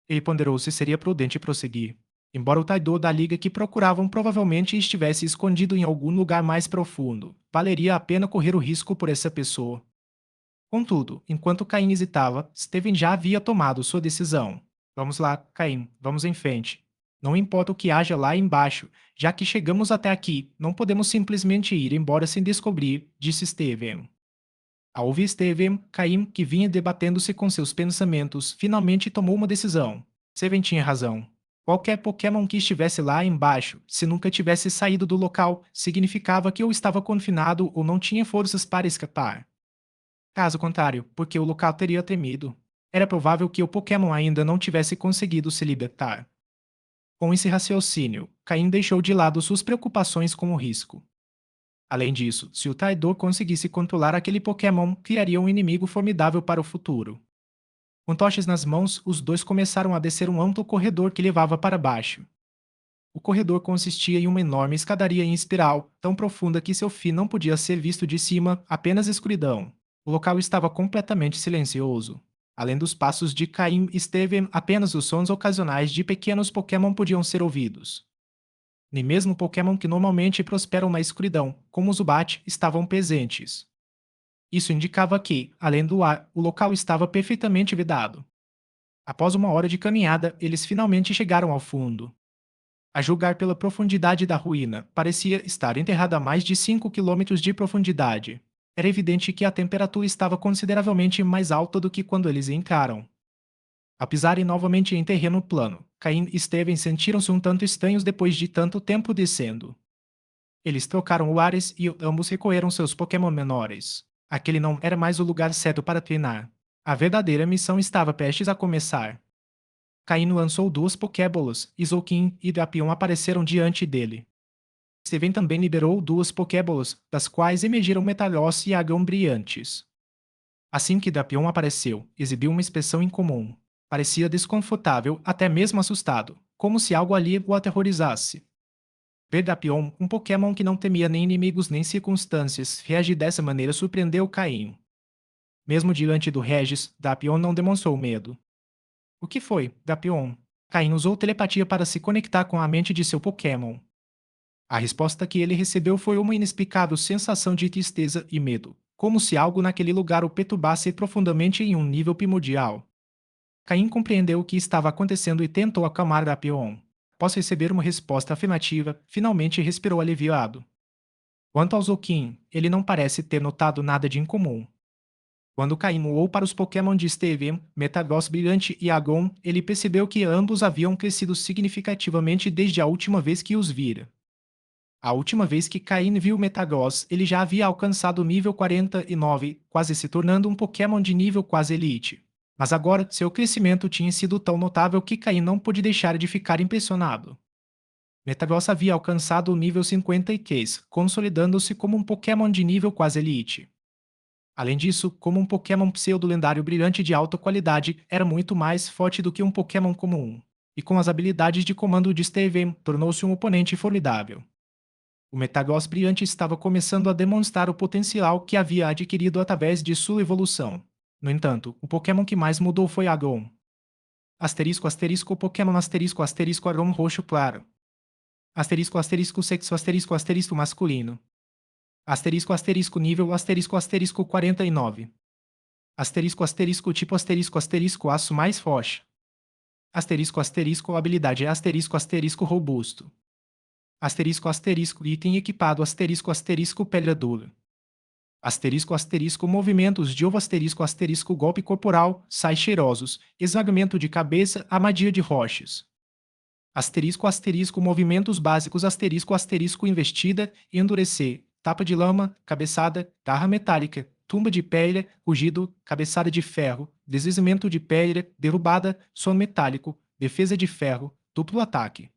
Ele ponderou se seria prudente prosseguir. Embora o traidor da liga que procuravam provavelmente estivesse escondido em algum lugar mais profundo, valeria a pena correr o risco por essa pessoa. Contudo, enquanto Caim hesitava, Steven já havia tomado sua decisão. Vamos lá, Caim, vamos em frente. Não importa o que haja lá embaixo, já que chegamos até aqui, não podemos simplesmente ir embora sem descobrir, disse Steven. Ao ouvir Steven, Caim, que vinha debatendo-se com seus pensamentos, finalmente tomou uma decisão. Steven tinha razão. Qualquer Pokémon que estivesse lá embaixo, se nunca tivesse saído do local, significava que ou estava confinado ou não tinha forças para escapar. Caso contrário, porque o local teria tremido. Era provável que o Pokémon ainda não tivesse conseguido se libertar. Com esse raciocínio, Caim deixou de lado suas preocupações com o risco. Além disso, se o traidor conseguisse controlar aquele Pokémon, criaria um inimigo formidável para o futuro. Com tochas nas mãos, os dois começaram a descer um amplo corredor que levava para baixo. O corredor consistia em uma enorme escadaria em espiral, tão profunda que seu fim não podia ser visto de cima, apenas escuridão. O local estava completamente silencioso. Além dos passos de Caim e Steven, apenas os sons ocasionais de pequenos Pokémon podiam ser ouvidos. Nem mesmo Pokémon que normalmente prosperam na escuridão, como o Zubat, estavam presentes. Isso indicava que, além do ar, o local estava perfeitamente vedado. Após uma hora de caminhada, eles finalmente chegaram ao fundo. A julgar pela profundidade da ruína, parecia estar enterrada a mais de 5 quilômetros de profundidade. Era evidente que a temperatura estava consideravelmente mais alta do que quando eles entraram. Ao pisarem novamente em terreno plano, Caim e Steven sentiram-se um tanto estranhos depois de tanto tempo descendo. Eles trocaram o ares e ambos recolheram seus Pokémon menores. Aquele não era mais o lugar certo para treinar. A verdadeira missão estava prestes a começar. Caim lançou duas Pokébolas, e Zoukin e Drapion apareceram diante dele. Steven também liberou duas Pokébolas, das quais emergiram Metagross e Agão brilhantes. Assim que Drapion apareceu, exibiu uma expressão incomum. Parecia desconfortável, até mesmo assustado, como se algo ali o aterrorizasse. Ver Drapion, um Pokémon que não temia nem inimigos nem circunstâncias, reagir dessa maneira surpreendeu Caim. Mesmo diante do Regis, Drapion não demonstrou medo. O que foi, Drapion? Caim usou telepatia para se conectar com a mente de seu Pokémon. A resposta que ele recebeu foi uma inexplicável sensação de tristeza e medo, como se algo naquele lugar o perturbasse profundamente em um nível primordial. Caim compreendeu o que estava acontecendo e tentou acalmar Drapion. Após receber uma resposta afirmativa, finalmente respirou aliviado. Quanto ao Zoukin, ele não parece ter notado nada de incomum. Quando Caim olhou para os Pokémon de Steven, Metagross Brilhante e Agon, ele percebeu que ambos haviam crescido significativamente desde a última vez que os vira. A última vez que Caim viu Metagross, ele já havia alcançado o nível 49, quase se tornando um Pokémon de nível quase elite. Mas agora, seu crescimento tinha sido tão notável que Caim não pôde deixar de ficar impressionado. Metagross havia alcançado o nível 53, consolidando-se como um Pokémon de nível quase elite. Além disso, como um Pokémon pseudo-lendário brilhante de alta qualidade, era muito mais forte do que um Pokémon comum. E com as habilidades de comando de Steven, tornou-se um oponente formidável. O Metagross brilhante estava começando a demonstrar o potencial que havia adquirido através de sua evolução. No entanto, o Pokémon que mais mudou foi Agon. Asterisco asterisco Pokémon asterisco asterisco Agon roxo claro. Asterisco asterisco sexo asterisco asterisco masculino. Asterisco asterisco nível asterisco asterisco 49. Asterisco asterisco tipo asterisco asterisco aço mais forte. Asterisco asterisco habilidade asterisco asterisco robusto. Asterisco asterisco item equipado asterisco asterisco pedra dura. Asterisco asterisco movimentos de ovo asterisco asterisco golpe corporal, sais cheirosos, esvagamento de cabeça, armadilha de rochas. Asterisco, asterisco, movimentos básicos, asterisco, asterisco, investida, endurecer, tapa de lama, cabeçada, garra metálica, tumba de pedra, rugido, cabeçada de ferro, deslizamento de pedra, derrubada, som metálico, defesa de ferro, duplo ataque.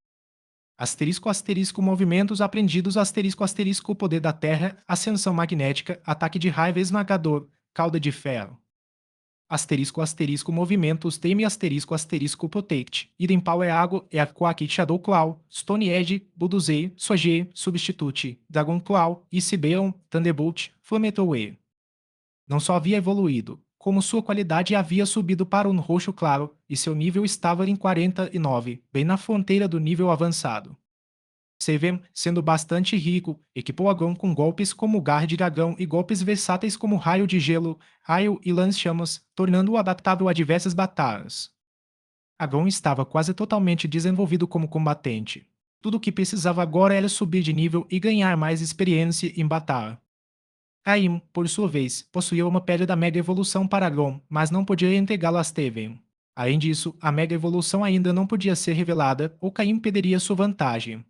Asterisco, asterisco, movimentos aprendidos, asterisco, asterisco, poder da terra, ascensão magnética, ataque de raiva esmagador, cauda de ferro. Asterisco, asterisco, movimentos, teme asterisco, asterisco, protect. Idem power água, é Quack, Shadow Claw, Stone Edge, Bulldozer, Soge, Substitute, Dragon Claw, Icebeon, Thunderbolt, Flamethrower. Não só havia evoluído, como sua qualidade havia subido para um roxo claro, e seu nível estava em 49, bem na fronteira do nível avançado. Seven, sendo bastante rico, equipou Agon com golpes como Garra de Dragão e golpes versáteis como Raio de Gelo, Raio e Lance-Chamas, tornando-o adaptável a diversas batalhas. Agon estava quase totalmente desenvolvido como combatente. Tudo o que precisava agora era subir de nível e ganhar mais experiência em batalha. Caim, por sua vez, possuía uma pedra da Mega Evolução para Agon, mas não podia entregá-la a Steven. Além disso, a Mega Evolução ainda não podia ser revelada ou Caim perderia sua vantagem.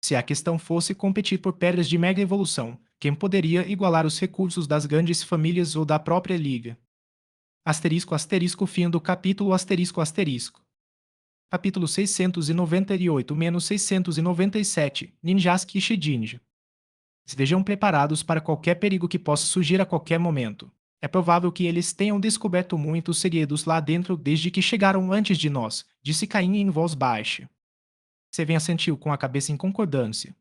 Se a questão fosse competir por pedras de mega evolução, quem poderia igualar os recursos das grandes famílias ou da própria liga? Asterisco, asterisco, fim do capítulo, asterisco, asterisco. Capítulo 698-697, Ninjaski Shidinja. Estejam preparados para qualquer perigo que possa surgir a qualquer momento. É provável que eles tenham descoberto muitos segredos lá dentro desde que chegaram antes de nós, disse Caim em voz baixa. Seven assentiu com a cabeça em concordância.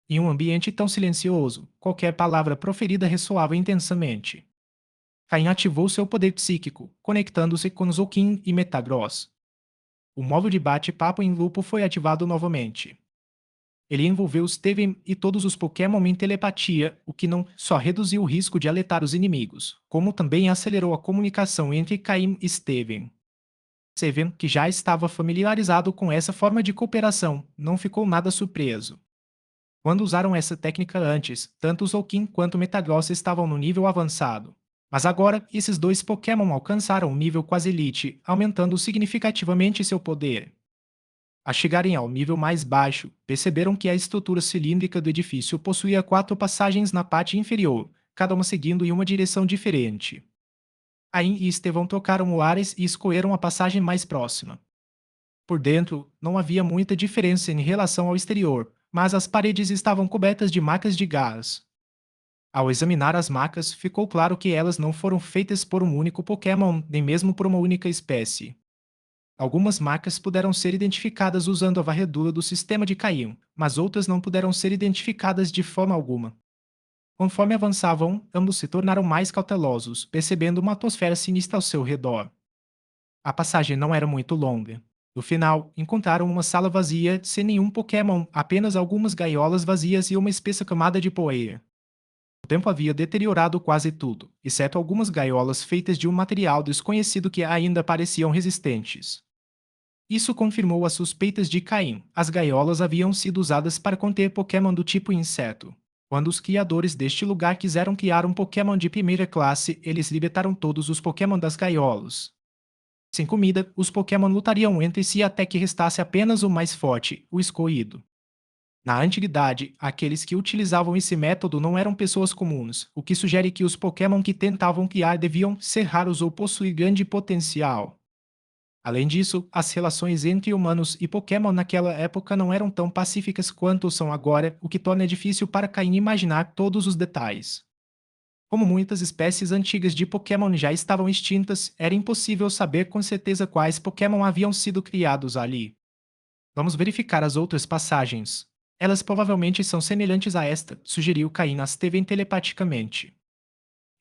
Em um ambiente tão silencioso, qualquer palavra proferida ressoava intensamente. Caim ativou seu poder psíquico, conectando-se com Zoukin e Metagross. O móvel de bate-papo em lupo foi ativado novamente. Ele envolveu Steven e todos os Pokémon em telepatia, o que não só reduziu o risco de alertar os inimigos, como também acelerou a comunicação entre Caim e Steven. Steven, que já estava familiarizado com essa forma de cooperação, não ficou nada surpreso. Quando usaram essa técnica antes, tanto Zoukin quanto Metagross estavam no nível avançado. Mas agora, esses dois Pokémon alcançaram um nível quase elite, aumentando significativamente seu poder. Ao chegarem ao nível mais baixo, perceberam que a estrutura cilíndrica do edifício possuía 4 passagens na parte inferior, cada uma seguindo em uma direção diferente. Caim e Estevão trocaram o Ares e escolheram a passagem mais próxima. Por dentro, não havia muita diferença em relação ao exterior, mas as paredes estavam cobertas de marcas de gás. Ao examinar as marcas, ficou claro que elas não foram feitas por um único Pokémon, nem mesmo por uma única espécie. Algumas marcas puderam ser identificadas usando a varredura do sistema de Caim, mas outras não puderam ser identificadas de forma alguma. Conforme avançavam, ambos se tornaram mais cautelosos, percebendo uma atmosfera sinistra ao seu redor. A passagem não era muito longa. No final, encontraram uma sala vazia, sem nenhum Pokémon, apenas algumas gaiolas vazias e uma espessa camada de poeira. O tempo havia deteriorado quase tudo, exceto algumas gaiolas feitas de um material desconhecido que ainda pareciam resistentes. Isso confirmou as suspeitas de Caim. As gaiolas haviam sido usadas para conter Pokémon do tipo inseto. Quando os criadores deste lugar quiseram criar um Pokémon de primeira classe, eles libertaram todos os Pokémon das gaiolas. Sem comida, os Pokémon lutariam entre si até que restasse apenas o mais forte, o escolhido. Na antiguidade, aqueles que utilizavam esse método não eram pessoas comuns, o que sugere que os Pokémon que tentavam criar deviam ser raros ou possuir grande potencial. Além disso, as relações entre humanos e Pokémon naquela época não eram tão pacíficas quanto são agora, o que torna difícil para Caim imaginar todos os detalhes. Como muitas espécies antigas de Pokémon já estavam extintas, era impossível saber com certeza quais Pokémon haviam sido criados ali. Vamos verificar as outras passagens. Elas provavelmente são semelhantes a esta, sugeriu Caim a Steven telepaticamente.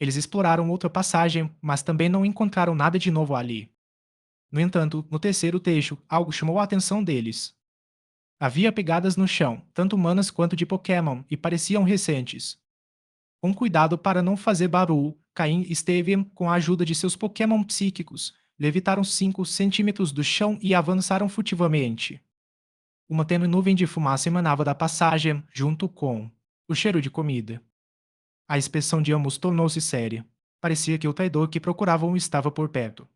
Eles exploraram outra passagem, mas também não encontraram nada de novo ali. No entanto, no terceiro trecho, algo chamou a atenção deles. Havia pegadas no chão, tanto humanas quanto de Pokémon, e pareciam recentes. Com cuidado para não fazer barulho, Caim e Steven, com a ajuda de seus Pokémon psíquicos, levitaram 5 centímetros do chão e avançaram furtivamente. Uma tênue nuvem de fumaça emanava da passagem, junto com o cheiro de comida. A expressão de ambos tornou-se séria. Parecia que o traidor que procuravam estava por perto.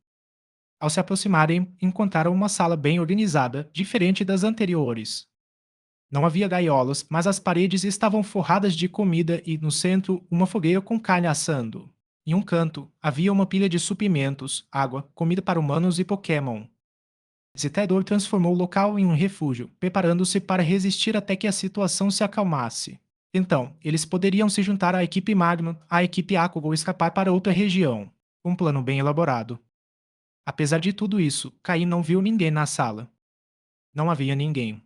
Ao se aproximarem, encontraram uma sala bem organizada, diferente das anteriores. Não havia gaiolas, mas as paredes estavam forradas de comida e, no centro, uma fogueira com carne assando. Em um canto, havia uma pilha de suprimentos, água, comida para humanos e Pokémon. Esse traidor transformou o local em um refúgio, preparando-se para resistir até que a situação se acalmasse. Então, eles poderiam se juntar à equipe Magma, à equipe Aqua ou escapar para outra região. Um plano bem elaborado. Apesar de tudo isso, Caim não viu ninguém na sala. Não havia ninguém.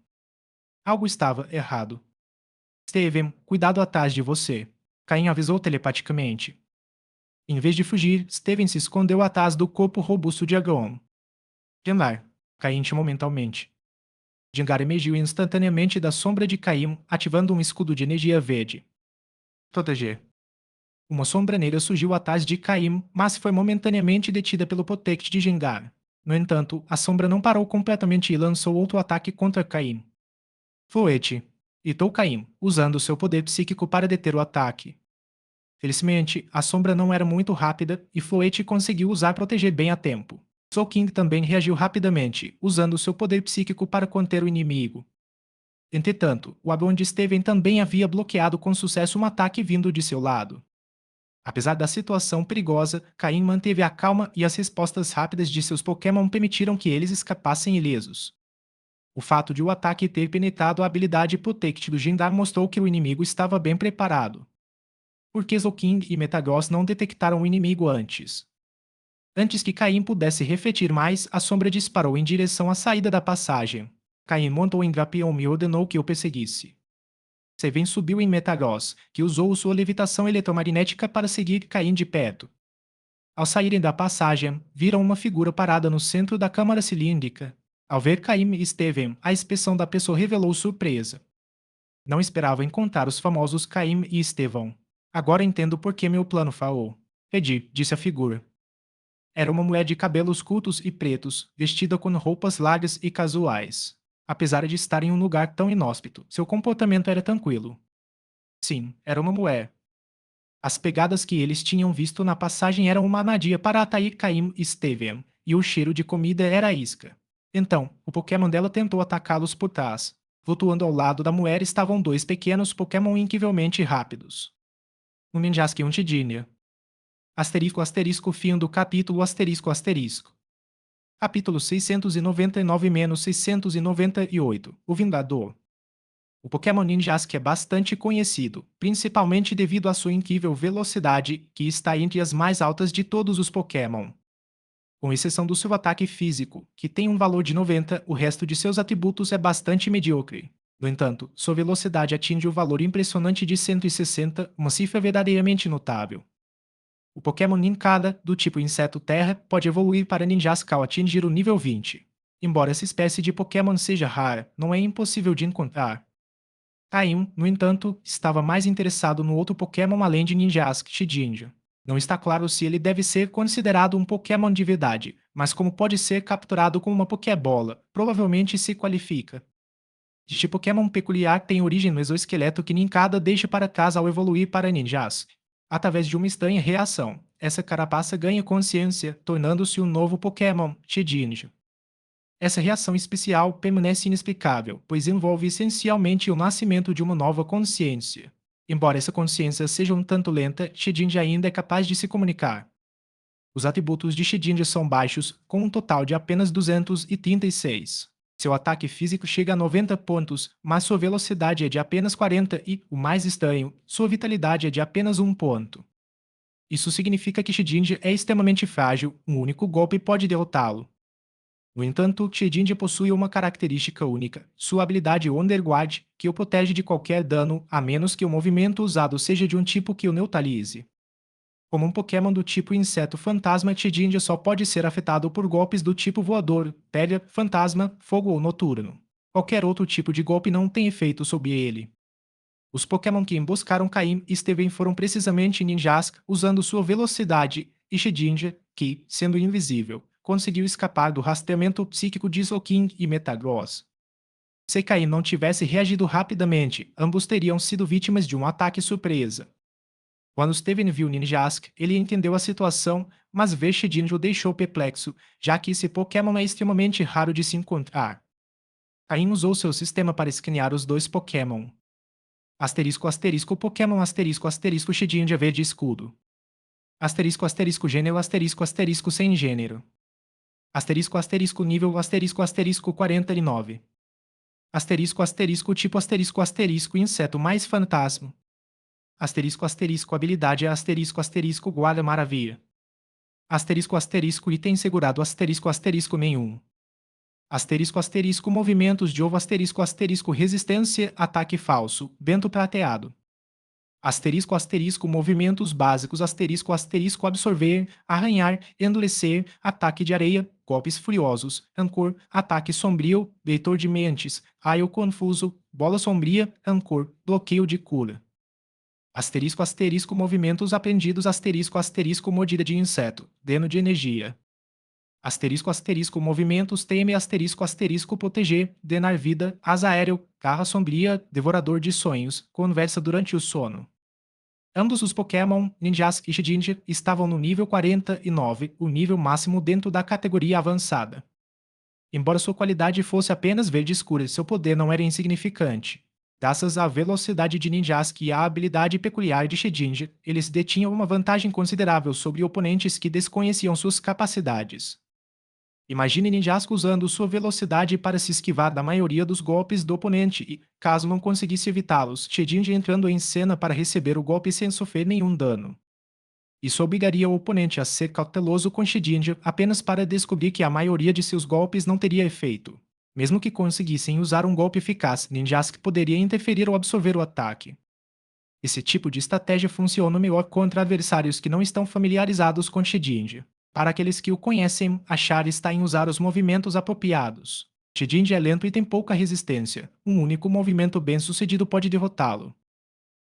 Algo estava errado. Steven, cuidado atrás de você. Caim avisou telepaticamente. Em vez de fugir, Steven se escondeu atrás do corpo robusto de Agron. Genlar. Caim intimou mentalmente. Gengar emergiu instantaneamente da sombra de Caim, ativando um escudo de energia verde. Proteger. Uma sombra negra surgiu atrás de Caim, mas foi momentaneamente detida pelo Protect de Gengar. No entanto, a sombra não parou completamente e lançou outro ataque contra Caim. Floete. Hitou Caim, usando seu poder psíquico para deter o ataque. Felizmente, a sombra não era muito rápida e Floete conseguiu usar proteger bem a tempo. Soul King também reagiu rapidamente, usando seu poder psíquico para conter o inimigo. Entretanto, o Abrão de Steven também havia bloqueado com sucesso um ataque vindo de seu lado. Apesar da situação perigosa, Caim manteve a calma e as respostas rápidas de seus Pokémon permitiram que eles escapassem ilesos. O fato de o ataque ter penetrado a habilidade Protect do Gendar mostrou que o inimigo estava bem preparado. Porque Zolking e Metagross não detectaram o inimigo antes. Antes que Caim pudesse refletir mais, a sombra disparou em direção à saída da passagem. Caim montou em Drapion e ordenou que o perseguisse. Seven subiu em Metagross, que usou sua levitação eletromagnética para seguir Caim de perto. Ao saírem da passagem, viram uma figura parada no centro da câmara cilíndrica. Ao ver Caim e Steven, a expressão da pessoa revelou surpresa. Não esperava encontrar os famosos Caim e Estevão. Agora entendo por que meu plano falhou. Pedi, disse a figura. Era uma mulher de cabelos curtos e pretos, vestida com roupas largas e casuais. Apesar de estar em um lugar tão inóspito, seu comportamento era tranquilo. Sim, era uma mulher. As pegadas que eles tinham visto na passagem eram uma armadilha para atrair Caim e Steven, e o cheiro de comida era a isca. Então, o Pokémon dela tentou atacá-los por trás. Flutuando ao lado da mulher estavam dois pequenos Pokémon incrivelmente rápidos. Um Ninjask e um Tidinha. Asterisco asterisco fim do capítulo asterisco asterisco. Capítulo 699-698 O Vingador. O Pokémon Ninjask é bastante conhecido, principalmente devido à sua incrível velocidade, que está entre as mais altas de todos os Pokémon. Com exceção do seu ataque físico, que tem um valor de 90, o resto de seus atributos é bastante medíocre. No entanto, sua velocidade atinge o valor impressionante de 160, uma cifra verdadeiramente notável. O Pokémon Nincada, do tipo Inseto Terra, pode evoluir para Ninjask ao atingir o nível 20. Embora essa espécie de Pokémon seja rara, não é impossível de encontrar. Caim, no entanto, estava mais interessado no outro Pokémon além de Ninjask Shedinja. Não está claro se ele deve ser considerado um Pokémon de verdade, mas como pode ser capturado com uma Pokébola, provavelmente se qualifica. Este Pokémon peculiar tem origem no exoesqueleto que Nincada deixa para trás ao evoluir para Ninjask. Através de uma estranha reação, essa carapaça ganha consciência, tornando-se um novo Pokémon, Shedinja. Essa reação especial permanece inexplicável, pois envolve essencialmente o nascimento de uma nova consciência. Embora essa consciência seja um tanto lenta, Shedinja ainda é capaz de se comunicar. Os atributos de Shedinja são baixos, com um total de apenas 236. Seu ataque físico chega a 90 pontos, mas sua velocidade é de apenas 40 e, o mais estranho, sua vitalidade é de apenas 1 ponto. Isso significa que Shedinja é extremamente frágil, um único golpe pode derrotá-lo. No entanto, Shedinja possui uma característica única, sua habilidade Underguard, que o protege de qualquer dano, a menos que o movimento usado seja de um tipo que o neutralize. Como um Pokémon do tipo Inseto Fantasma, Shedinja só pode ser afetado por golpes do tipo Voador, Pedra, Fantasma, Fogo ou Noturno. Qualquer outro tipo de golpe não tem efeito sobre ele. Os Pokémon que emboscaram Caim e Steven foram precisamente Ninjask, usando sua velocidade, e Shedinja, que, sendo invisível, conseguiu escapar do rastreamento psíquico de Zolking e Metagross. Se Caim não tivesse reagido rapidamente, ambos teriam sido vítimas de um ataque surpresa. Quando Steven viu Ninjask, ele entendeu a situação, mas ver Shedinja o deixou perplexo, já que esse Pokémon é extremamente raro de se encontrar. Caim usou seu sistema para escanear os dois Pokémon. Asterisco asterisco Pokémon asterisco asterisco Shedinja verde escudo. Asterisco asterisco gênero asterisco asterisco sem gênero. Asterisco asterisco nível asterisco asterisco 49. Asterisco asterisco tipo asterisco asterisco inseto mais fantasma. Asterisco asterisco habilidade asterisco asterisco guarda maravilha. Asterisco asterisco item segurado asterisco asterisco nenhum. Asterisco asterisco movimentos de ovo asterisco asterisco resistência ataque falso vento prateado. Asterisco asterisco movimentos básicos asterisco asterisco absorver, arranhar, endurecer, ataque de areia, golpes furiosos, rancor, ataque sombrio, veitor de mentes, raio confuso, bola sombria, rancor, bloqueio de cura. Asterisco asterisco movimentos aprendidos asterisco asterisco mordida de inseto, dano de energia. Asterisco asterisco movimentos teme asterisco asterisco proteger, denar vida, asa aéreo, garra sombria, devorador de sonhos, conversa durante o sono. Ambos os Pokémon, Ninjask e Shedinja, estavam no nível 49, o nível máximo dentro da categoria avançada. Embora sua qualidade fosse apenas verde escura, seu poder não era insignificante. Graças à velocidade de Ninjask e à habilidade peculiar de Shedinja, eles detinham uma vantagem considerável sobre oponentes que desconheciam suas capacidades. Imagine Ninjask usando sua velocidade para se esquivar da maioria dos golpes do oponente e, caso não conseguisse evitá-los, Shedinja entrando em cena para receber o golpe sem sofrer nenhum dano. Isso obrigaria o oponente a ser cauteloso com Shedinja apenas para descobrir que a maioria de seus golpes não teria efeito. Mesmo que conseguissem usar um golpe eficaz, Ninjask poderia interferir ou absorver o ataque. Esse tipo de estratégia funciona melhor contra adversários que não estão familiarizados com Shedinja. Para aqueles que o conhecem, a chave está em usar os movimentos apropriados. Shedinja é lento e tem pouca resistência. Um único movimento bem-sucedido pode derrotá-lo.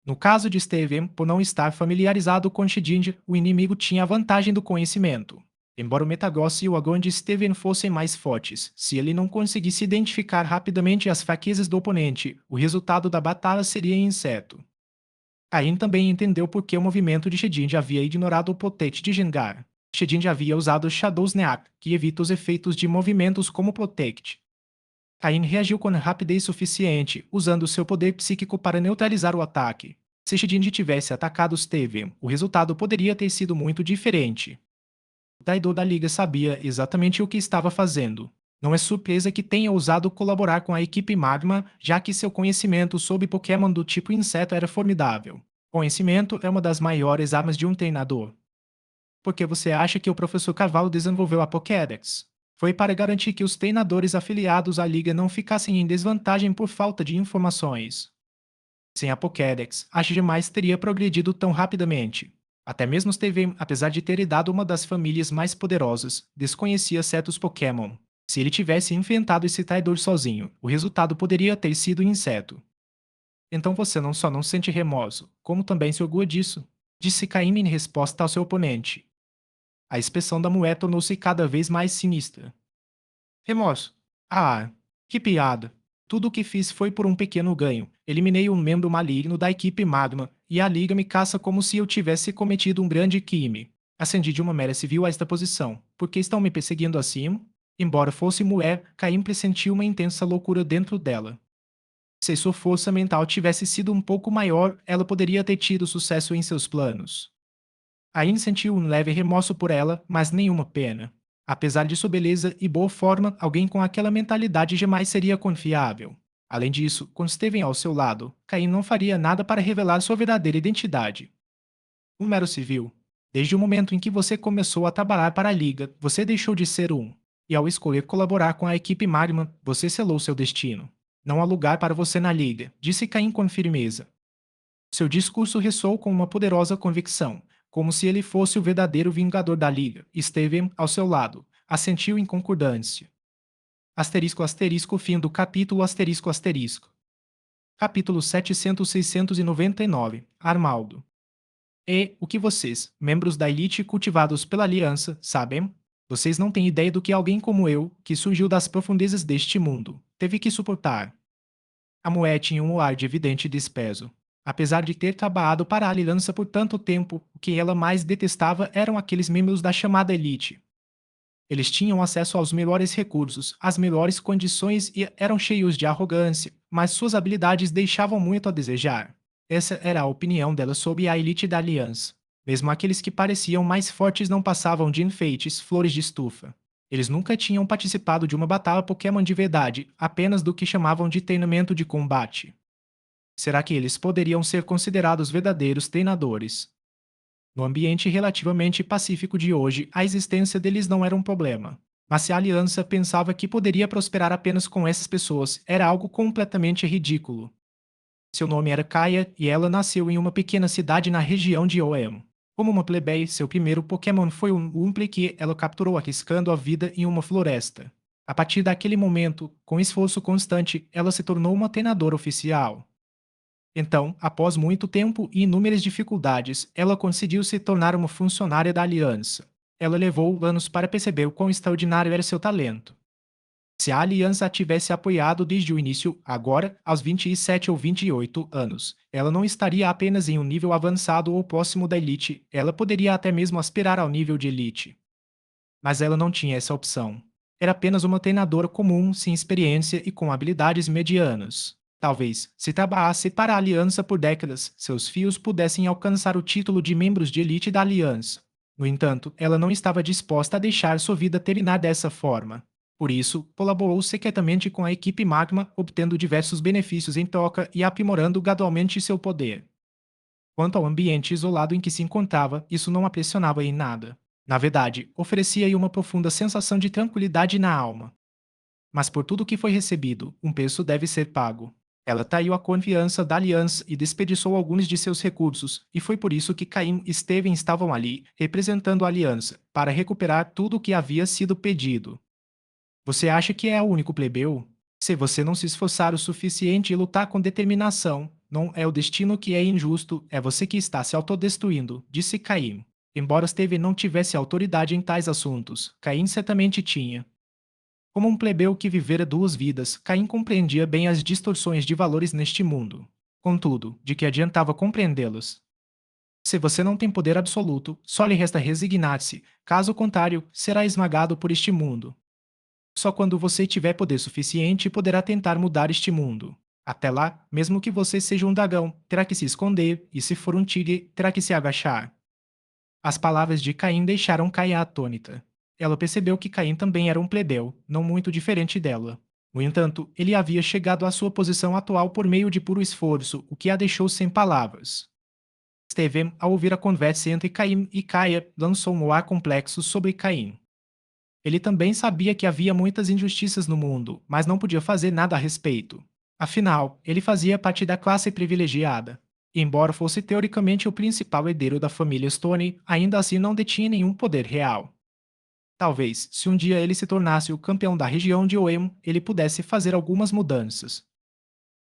No caso de Steven, por não estar familiarizado com Shedinja, o inimigo tinha a vantagem do conhecimento. Embora o Metagross e o Agon de Steven fossem mais fortes, se ele não conseguisse identificar rapidamente as fraquezas do oponente, o resultado da batalha seria incerto. Cain também entendeu por que o movimento de Shedinja havia ignorado o Protect de Gengar. Shedinja havia usado Shadow Sneak, que evita os efeitos de movimentos como Protect. Cain reagiu com rapidez suficiente, usando seu poder psíquico para neutralizar o ataque. Se Shedinja tivesse atacado Steven, o resultado poderia ter sido muito diferente. O traidor da liga sabia exatamente o que estava fazendo. Não é surpresa que tenha ousado colaborar com a equipe Magma, já que seu conhecimento sobre Pokémon do tipo inseto era formidável. Conhecimento é uma das maiores armas de um treinador. Por que você acha que o professor Carvalho desenvolveu a Pokédex? Foi para garantir que os treinadores afiliados à liga não ficassem em desvantagem por falta de informações. Sem a Pokédex, acho jamais teria progredido tão rapidamente. Até mesmo Steven, apesar de ter herdado uma das famílias mais poderosas, desconhecia certos Pokémon. Se ele tivesse enfrentado esse traidor sozinho, o resultado poderia ter sido inseto. Então você não só não sente remorso, como também se orgulha disso, disse Caim em resposta ao seu oponente. A expressão da mulher tornou-se cada vez mais sinistra. Remorso. Ah, que piada. Tudo o que fiz foi por um pequeno ganho. Eliminei um membro maligno da equipe Magma, e a Liga me caça como se eu tivesse cometido um grande crime. Ascendi de uma mera civil a esta posição. Por que estão me perseguindo assim? Embora fosse mulher, Caim pressentiu uma intensa loucura dentro dela. Se sua força mental tivesse sido um pouco maior, ela poderia ter tido sucesso em seus planos. Caim sentiu um leve remorso por ela, mas nenhuma pena. Apesar de sua beleza e boa forma, alguém com aquela mentalidade jamais seria confiável. Além disso, quando Steven ao seu lado, Caim não faria nada para revelar sua verdadeira identidade. Um mero civil. Desde o momento em que você começou a trabalhar para a Liga, você deixou de ser um. E ao escolher colaborar com a equipe Magma, você selou seu destino. Não há lugar para você na Liga, disse Caim com firmeza. Seu discurso ressoou com uma poderosa convicção, como se ele fosse o verdadeiro vingador da Liga. Steven, ao seu lado, assentiu em concordância. Asterisco asterisco fim do capítulo asterisco asterisco. Capítulo 700-699 Armaldo. E o que vocês, membros da elite cultivados pela Aliança, sabem? Vocês não têm ideia do que alguém como eu, que surgiu das profundezas deste mundo, teve que suportar. A mulher tinha um ar de evidente desprezo. Apesar de ter trabalhado para a Aliança por tanto tempo, o que ela mais detestava eram aqueles membros da chamada elite. Eles tinham acesso aos melhores recursos, às melhores condições e eram cheios de arrogância, mas suas habilidades deixavam muito a desejar. Essa era a opinião dela sobre a elite da Aliança. Mesmo aqueles que pareciam mais fortes não passavam de enfeites, flores de estufa. Eles nunca tinham participado de uma batalha Pokémon de verdade, apenas do que chamavam de treinamento de combate. Será que eles poderiam ser considerados verdadeiros treinadores? No ambiente relativamente pacífico de hoje, a existência deles não era um problema. Mas se a aliança pensava que poderia prosperar apenas com essas pessoas, era algo completamente ridículo. Seu nome era Kaia e ela nasceu em uma pequena cidade na região de Oem. Como uma plebeia, seu primeiro Pokémon foi um Umpli que ela capturou arriscando a vida em uma floresta. A partir daquele momento, com esforço constante, ela se tornou uma treinadora oficial. Então, após muito tempo e inúmeras dificuldades, ela conseguiu se tornar uma funcionária da Aliança. Ela levou anos para perceber o quão extraordinário era seu talento. Se a Aliança a tivesse apoiado desde o início, agora, aos 27 ou 28 anos, ela não estaria apenas em um nível avançado ou próximo da elite, ela poderia até mesmo aspirar ao nível de elite. Mas ela não tinha essa opção. Era apenas uma treinadora comum, sem experiência e com habilidades medianas. Talvez, se trabalhasse para a Aliança por décadas, seus fios pudessem alcançar o título de membros de elite da Aliança. No entanto, ela não estava disposta a deixar sua vida terminar dessa forma. Por isso, colaborou secretamente com a equipe Magma, obtendo diversos benefícios em troca e aprimorando gradualmente seu poder. Quanto ao ambiente isolado em que se encontrava, isso não a pressionava em nada. Na verdade, oferecia-lhe uma profunda sensação de tranquilidade na alma. Mas por tudo que foi recebido, um preço deve ser pago. Ela traiu a confiança da aliança e desperdiçou alguns de seus recursos, e foi por isso que Caim e Steven estavam ali, representando a aliança, para recuperar tudo o que havia sido pedido. Você acha que é o único plebeu? Se você não se esforçar o suficiente e lutar com determinação, não é o destino que é injusto, é você que está se autodestruindo, disse Caim. Embora Steven não tivesse autoridade em tais assuntos, Caim certamente tinha. Como um plebeu que vivera duas vidas, Caim compreendia bem as distorções de valores neste mundo. Contudo, de que adiantava compreendê-los? Se você não tem poder absoluto, só lhe resta resignar-se, caso contrário, será esmagado por este mundo. Só quando você tiver poder suficiente poderá tentar mudar este mundo. Até lá, mesmo que você seja um dragão, terá que se esconder, e se for um tigre, terá que se agachar. As palavras de Caim deixaram Caia atônita. Ela percebeu que Caim também era um plebeu, não muito diferente dela. No entanto, ele havia chegado à sua posição atual por meio de puro esforço, o que a deixou sem palavras. Steven, ao ouvir a conversa entre Caim e Caia, lançou um ar complexo sobre Caim. Ele também sabia que havia muitas injustiças no mundo, mas não podia fazer nada a respeito. Afinal, ele fazia parte da classe privilegiada. E embora fosse teoricamente o principal herdeiro da família Stone, ainda assim não detinha nenhum poder real. Talvez, se um dia ele se tornasse o campeão da região de Oem, ele pudesse fazer algumas mudanças.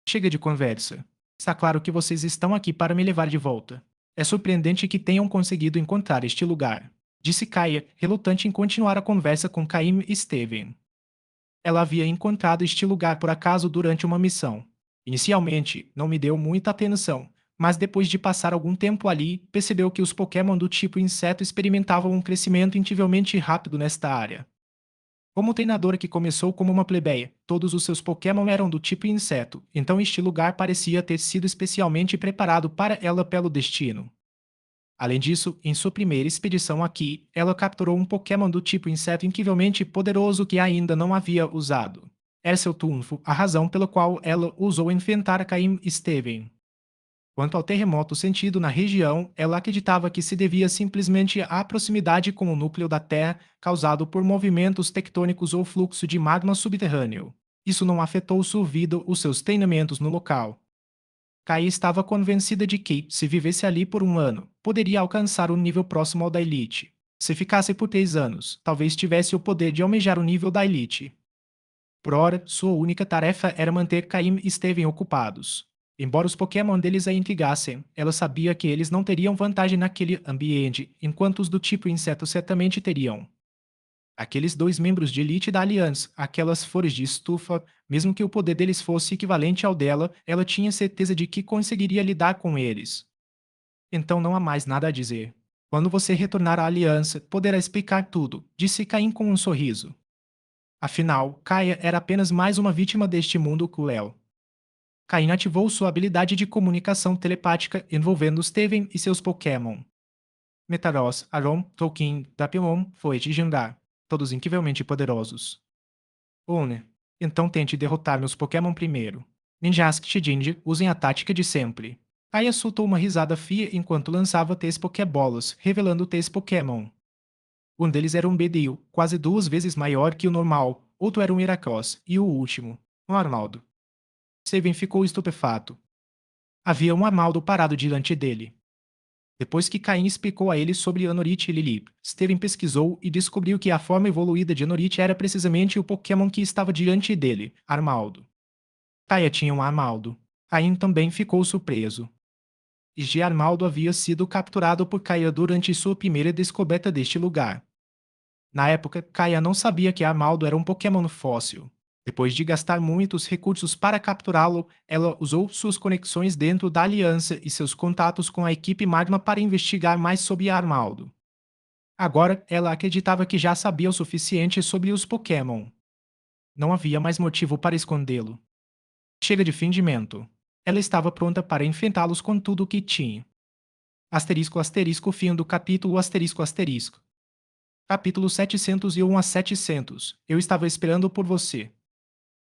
Chega de conversa. Está claro que vocês estão aqui para me levar de volta. É surpreendente que tenham conseguido encontrar este lugar, disse Kaia, relutante em continuar a conversa com Caim e Steven. Ela havia encontrado este lugar por acaso durante uma missão. Inicialmente, não me deu muita atenção, mas depois de passar algum tempo ali, percebeu que os Pokémon do tipo inseto experimentavam um crescimento incrivelmente rápido nesta área. Como treinadora que começou como uma plebeia, todos os seus Pokémon eram do tipo inseto, então este lugar parecia ter sido especialmente preparado para ela pelo destino. Além disso, em sua primeira expedição aqui, ela capturou um Pokémon do tipo inseto incrivelmente poderoso que ainda não havia usado. Era seu trunfo, a razão pela qual ela usou enfrentar Caim Steven. Quanto ao terremoto sentido na região, ela acreditava que se devia simplesmente à proximidade com o núcleo da Terra causado por movimentos tectônicos ou fluxo de magma subterrâneo. Isso não afetou sua vida ou seus treinamentos no local. Kai estava convencida de que, se vivesse ali por um ano, poderia alcançar um nível próximo ao da elite. Se ficasse por 3 anos, talvez tivesse o poder de almejar o nível da elite. Por ora, sua única tarefa era manter Caim e Steven ocupados. Embora os Pokémon deles a intrigassem, ela sabia que eles não teriam vantagem naquele ambiente, enquanto os do tipo inseto certamente teriam. Aqueles dois membros de elite da Aliança, aquelas flores de estufa, mesmo que o poder deles fosse equivalente ao dela, ela tinha certeza de que conseguiria lidar com eles. Então não há mais nada a dizer. Quando você retornar à Aliança, poderá explicar tudo, disse Caim com um sorriso. Afinal, Kaia era apenas mais uma vítima deste mundo cruel. Caim ativou sua habilidade de comunicação telepática envolvendo Steven e seus Pokémon. Metaros, Aron, Tolkien, Dapion, Floet e Jangar, todos incrivelmente poderosos. Une. Então tente derrotar meus Pokémon primeiro. Ninjask e Shedinja usem a tática de sempre. Kaia soltou uma risada fria enquanto lançava três Pokébolas, revelando três Pokémon. Um deles era um Beedrill, quase duas vezes maior que o normal, outro era um Heracross, e o último, um Armaldo. Steven ficou estupefato. Havia um Armaldo parado diante dele. Depois que Caim explicou a ele sobre Anorite e Lilip, Steven pesquisou e descobriu que a forma evoluída de Anorite era precisamente o Pokémon que estava diante dele, Armaldo. Kaia tinha um Armaldo. Caim também ficou surpreso. E Armaldo havia sido capturado por Kaia durante sua primeira descoberta deste lugar. Na época, Kaia não sabia que Armaldo era um Pokémon fóssil. Depois de gastar muitos recursos para capturá-lo, ela usou suas conexões dentro da Aliança e seus contatos com a equipe Magma para investigar mais sobre Armaldo. Agora, ela acreditava que já sabia o suficiente sobre os Pokémon. Não havia mais motivo para escondê-lo. Chega de fingimento. Ela estava pronta para enfrentá-los com tudo o que tinha. Asterisco asterisco fim do capítulo asterisco asterisco. Capítulo 701 a 700. Eu estava esperando por você.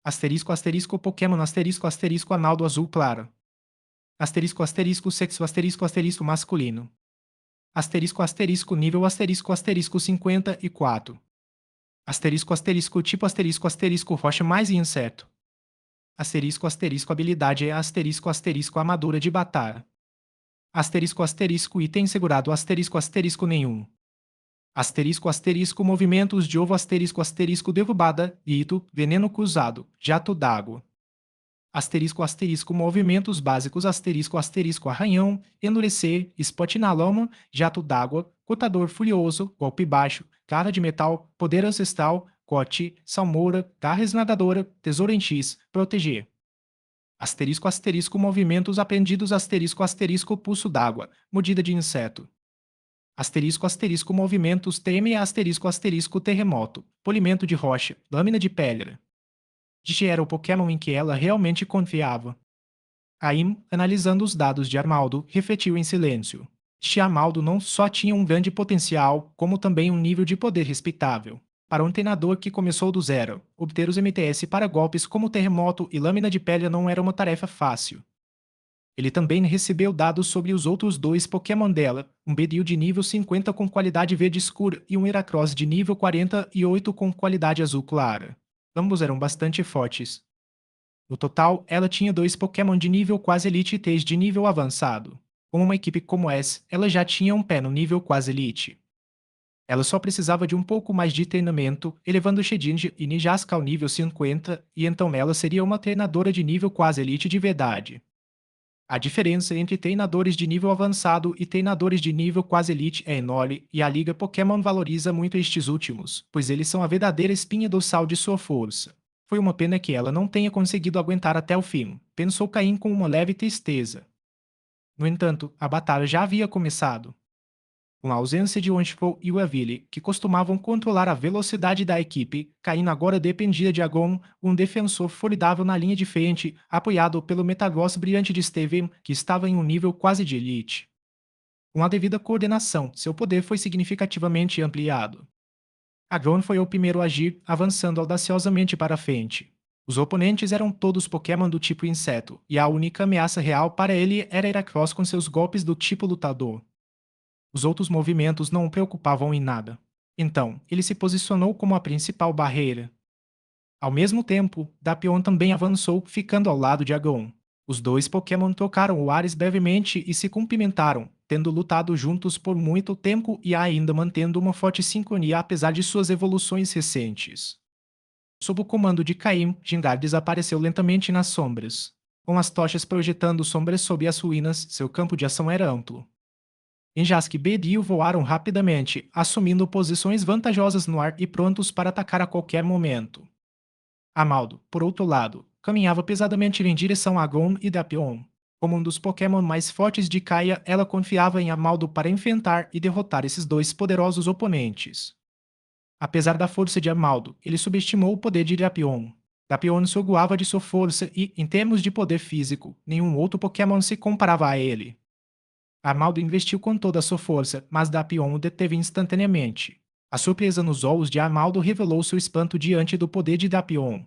Asterisco asterisco Pokémon asterisco asterisco Analdo azul claro. Asterisco asterisco sexo asterisco asterisco masculino. Asterisco asterisco nível asterisco 54. Asterisco asterisco rocha mais inseto. Asterisco habilidade é asterisco armadura de batalha. Asterisco item segurado asterisco nenhum. Asterisco movimentos de ovo asterisco derrubada, ito, veneno cruzado, jato d'água. Asterisco movimentos básicos asterisco arranhão, endurecer, spot na lama, jato d'água, cortador furioso, golpe baixo, cara de metal, poder ancestral, cote, salmoura, garra esnadadora, tesouro em X, proteger. Asterisco movimentos aprendidos pulso d'água, mordida de inseto. Asterisco movimentos teme asterisco terremoto, polimento de rocha, lâmina de pedra. Digi era o Pokémon em que ela realmente confiava. Caim, analisando os dados de Armaldo, refletiu em silêncio. Armaldo não só tinha um grande potencial, como também um nível de poder respeitável. Para um treinador que começou do zero, obter os MTS para golpes como terremoto e lâmina de pedra não era uma tarefa fácil. Ele também recebeu dados sobre os outros dois Pokémon dela, um Beedrill de nível 50 com qualidade verde escura e um Heracross de nível 48 com qualidade azul clara. Ambos eram bastante fortes. No total, ela tinha dois Pokémon de nível quase Elite e três de nível avançado. Com uma equipe como essa, ela já tinha um pé no nível quase Elite. Ela só precisava de um pouco mais de treinamento, elevando Shedinja e Nijaska ao nível 50, e então ela seria uma treinadora de nível quase Elite de verdade. A diferença entre treinadores de nível avançado e treinadores de nível quase elite é enorme e a Liga Pokémon valoriza muito estes últimos, pois eles são a verdadeira espinha dorsal de sua força. Foi uma pena que ela não tenha conseguido aguentar até o fim, pensou Caim com uma leve tristeza. No entanto, a batalha já havia começado. Com a ausência de Wonchful e Weavile, que costumavam controlar a velocidade da equipe, Caim agora dependia de Agon, um defensor formidável na linha de frente, apoiado pelo Metagross brilhante de Steven, que estava em um nível quase de elite. Com a devida coordenação, seu poder foi significativamente ampliado. Agon foi o primeiro a agir, avançando audaciosamente para a frente. Os oponentes eram todos Pokémon do tipo inseto, e a única ameaça real para ele era Heracross com seus golpes do tipo lutador. Os outros movimentos não o preocupavam em nada. Então, ele se posicionou como a principal barreira. Ao mesmo tempo, Dapion também avançou, ficando ao lado de Agon. Os dois Pokémon trocaram o ares brevemente e se cumprimentaram, tendo lutado juntos por muito tempo e ainda mantendo uma forte sincronia apesar de suas evoluções recentes. Sob o comando de Caim, Gingar desapareceu lentamente nas sombras. Com as tochas projetando sombras sob as ruínas, seu campo de ação era amplo. Ninjask e Beidou voaram rapidamente, assumindo posições vantajosas no ar e prontos para atacar a qualquer momento. Amaldo, por outro lado, caminhava pesadamente em direção a Gon e Dapion. Como um dos Pokémon mais fortes de Kaia, ela confiava em Amaldo para enfrentar e derrotar esses dois poderosos oponentes. Apesar da força de Amaldo, ele subestimou o poder de Dapion. Dapion se orgulhava de sua força e, em termos de poder físico, nenhum outro Pokémon se comparava a ele. Amaldo investiu com toda a sua força, mas Dapion o deteve instantaneamente. A surpresa nos olhos de Amaldo revelou seu espanto diante do poder de Dapion.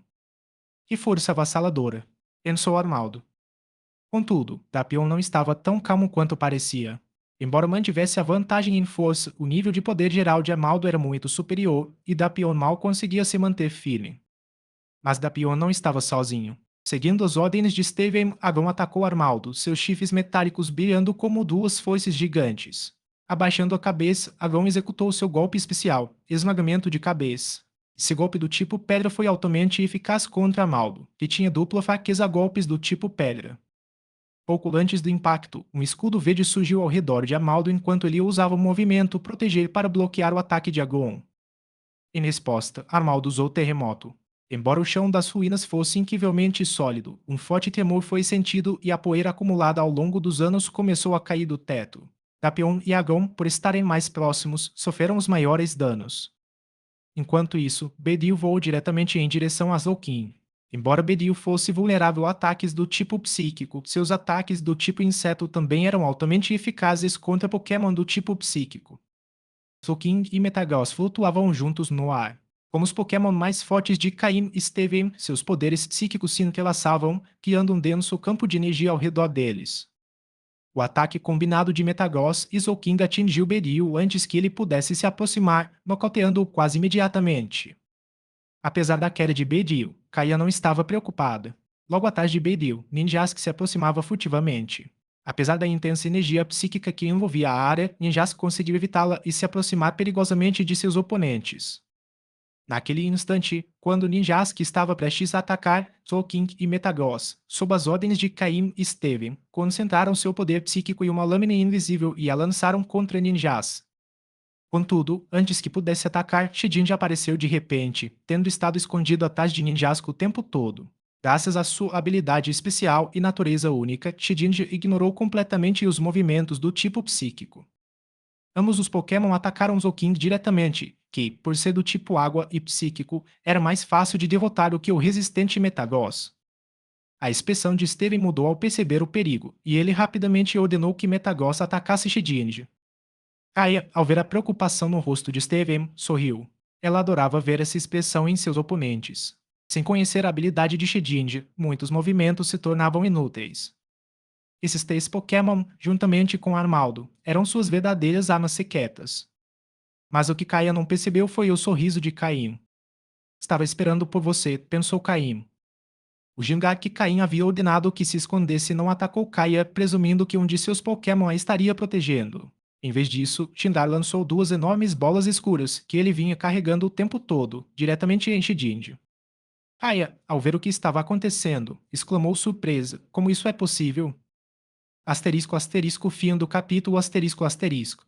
Que força avassaladora! Pensou Armaldo. Contudo, Dapion não estava tão calmo quanto parecia. Embora mantivesse a vantagem em força, o nível de poder geral de Amaldo era muito superior e Dapion mal conseguia se manter firme. Mas Dapion não estava sozinho. Seguindo as ordens de Steven, Agon atacou Armaldo, seus chifres metálicos brilhando como duas foices gigantes. Abaixando a cabeça, Agon executou seu golpe especial, esmagamento de cabeça. Esse golpe do tipo pedra foi altamente eficaz contra Armaldo, que tinha dupla fraqueza a golpes do tipo pedra. Pouco antes do impacto, um escudo verde surgiu ao redor de Amaldo enquanto ele usava o movimento proteger para bloquear o ataque de Agon. Em resposta, Armaldo usou Terremoto. Embora o chão das ruínas fosse incrivelmente sólido, um forte tremor foi sentido e a poeira acumulada ao longo dos anos começou a cair do teto. Tapion e Agon, por estarem mais próximos, sofreram os maiores danos. Enquanto isso, Bedil voou diretamente em direção a Zolkin. Embora Bedil fosse vulnerável a ataques do tipo psíquico, seus ataques do tipo inseto também eram altamente eficazes contra Pokémon do tipo psíquico. Zolkin e Metagross flutuavam juntos no ar. Como os Pokémon mais fortes de Caim e Steven, seus poderes psíquicos se entrelaçavam, criando um denso campo de energia ao redor deles. O ataque combinado de Metagross e Zolkin atingiu Beryl antes que ele pudesse se aproximar, nocauteando-o quase imediatamente. Apesar da queda de Beryl, Kaia não estava preocupada. Logo atrás de Beryl, Ninjask se aproximava furtivamente. Apesar da intensa energia psíquica que envolvia a área, Ninjask conseguiu evitá-la e se aproximar perigosamente de seus oponentes. Naquele instante, quando Ninjask estava prestes a atacar, Zolkin e Metagross, sob as ordens de Caim e Steven, concentraram seu poder psíquico em uma lâmina invisível e a lançaram contra Ninjas. Contudo, antes que pudesse atacar, Shedinja apareceu de repente, tendo estado escondido atrás de Ninjask o tempo todo. Graças à sua habilidade especial e natureza única, Shedinja ignorou completamente os movimentos do tipo psíquico. Ambos os Pokémon atacaram Zolkin diretamente, que, por ser do tipo água e psíquico, era mais fácil de derrotar do que o resistente Metagross. A expressão de Steven mudou ao perceber o perigo, e ele rapidamente ordenou que Metagross atacasse Shedinja. Kaia, ao ver a preocupação no rosto de Steven, sorriu. Ela adorava ver essa expressão em seus oponentes. Sem conhecer a habilidade de Shedinja, muitos movimentos se tornavam inúteis. Esses três Pokémon, juntamente com Armaldo, eram suas verdadeiras armas secretas. Mas o que Kaia não percebeu foi o sorriso de Caim. Estava esperando por você, pensou Caim. O Gingar que Caim havia ordenado que se escondesse não atacou Kaia, presumindo que um de seus Pokémon a estaria protegendo. Em vez disso, Tindar lançou duas enormes bolas escuras que ele vinha carregando o tempo todo, diretamente em Shedinja. Kaia, ao ver o que estava acontecendo, exclamou surpresa: como isso é possível? Asterisco asterisco fim do capítulo asterisco asterisco.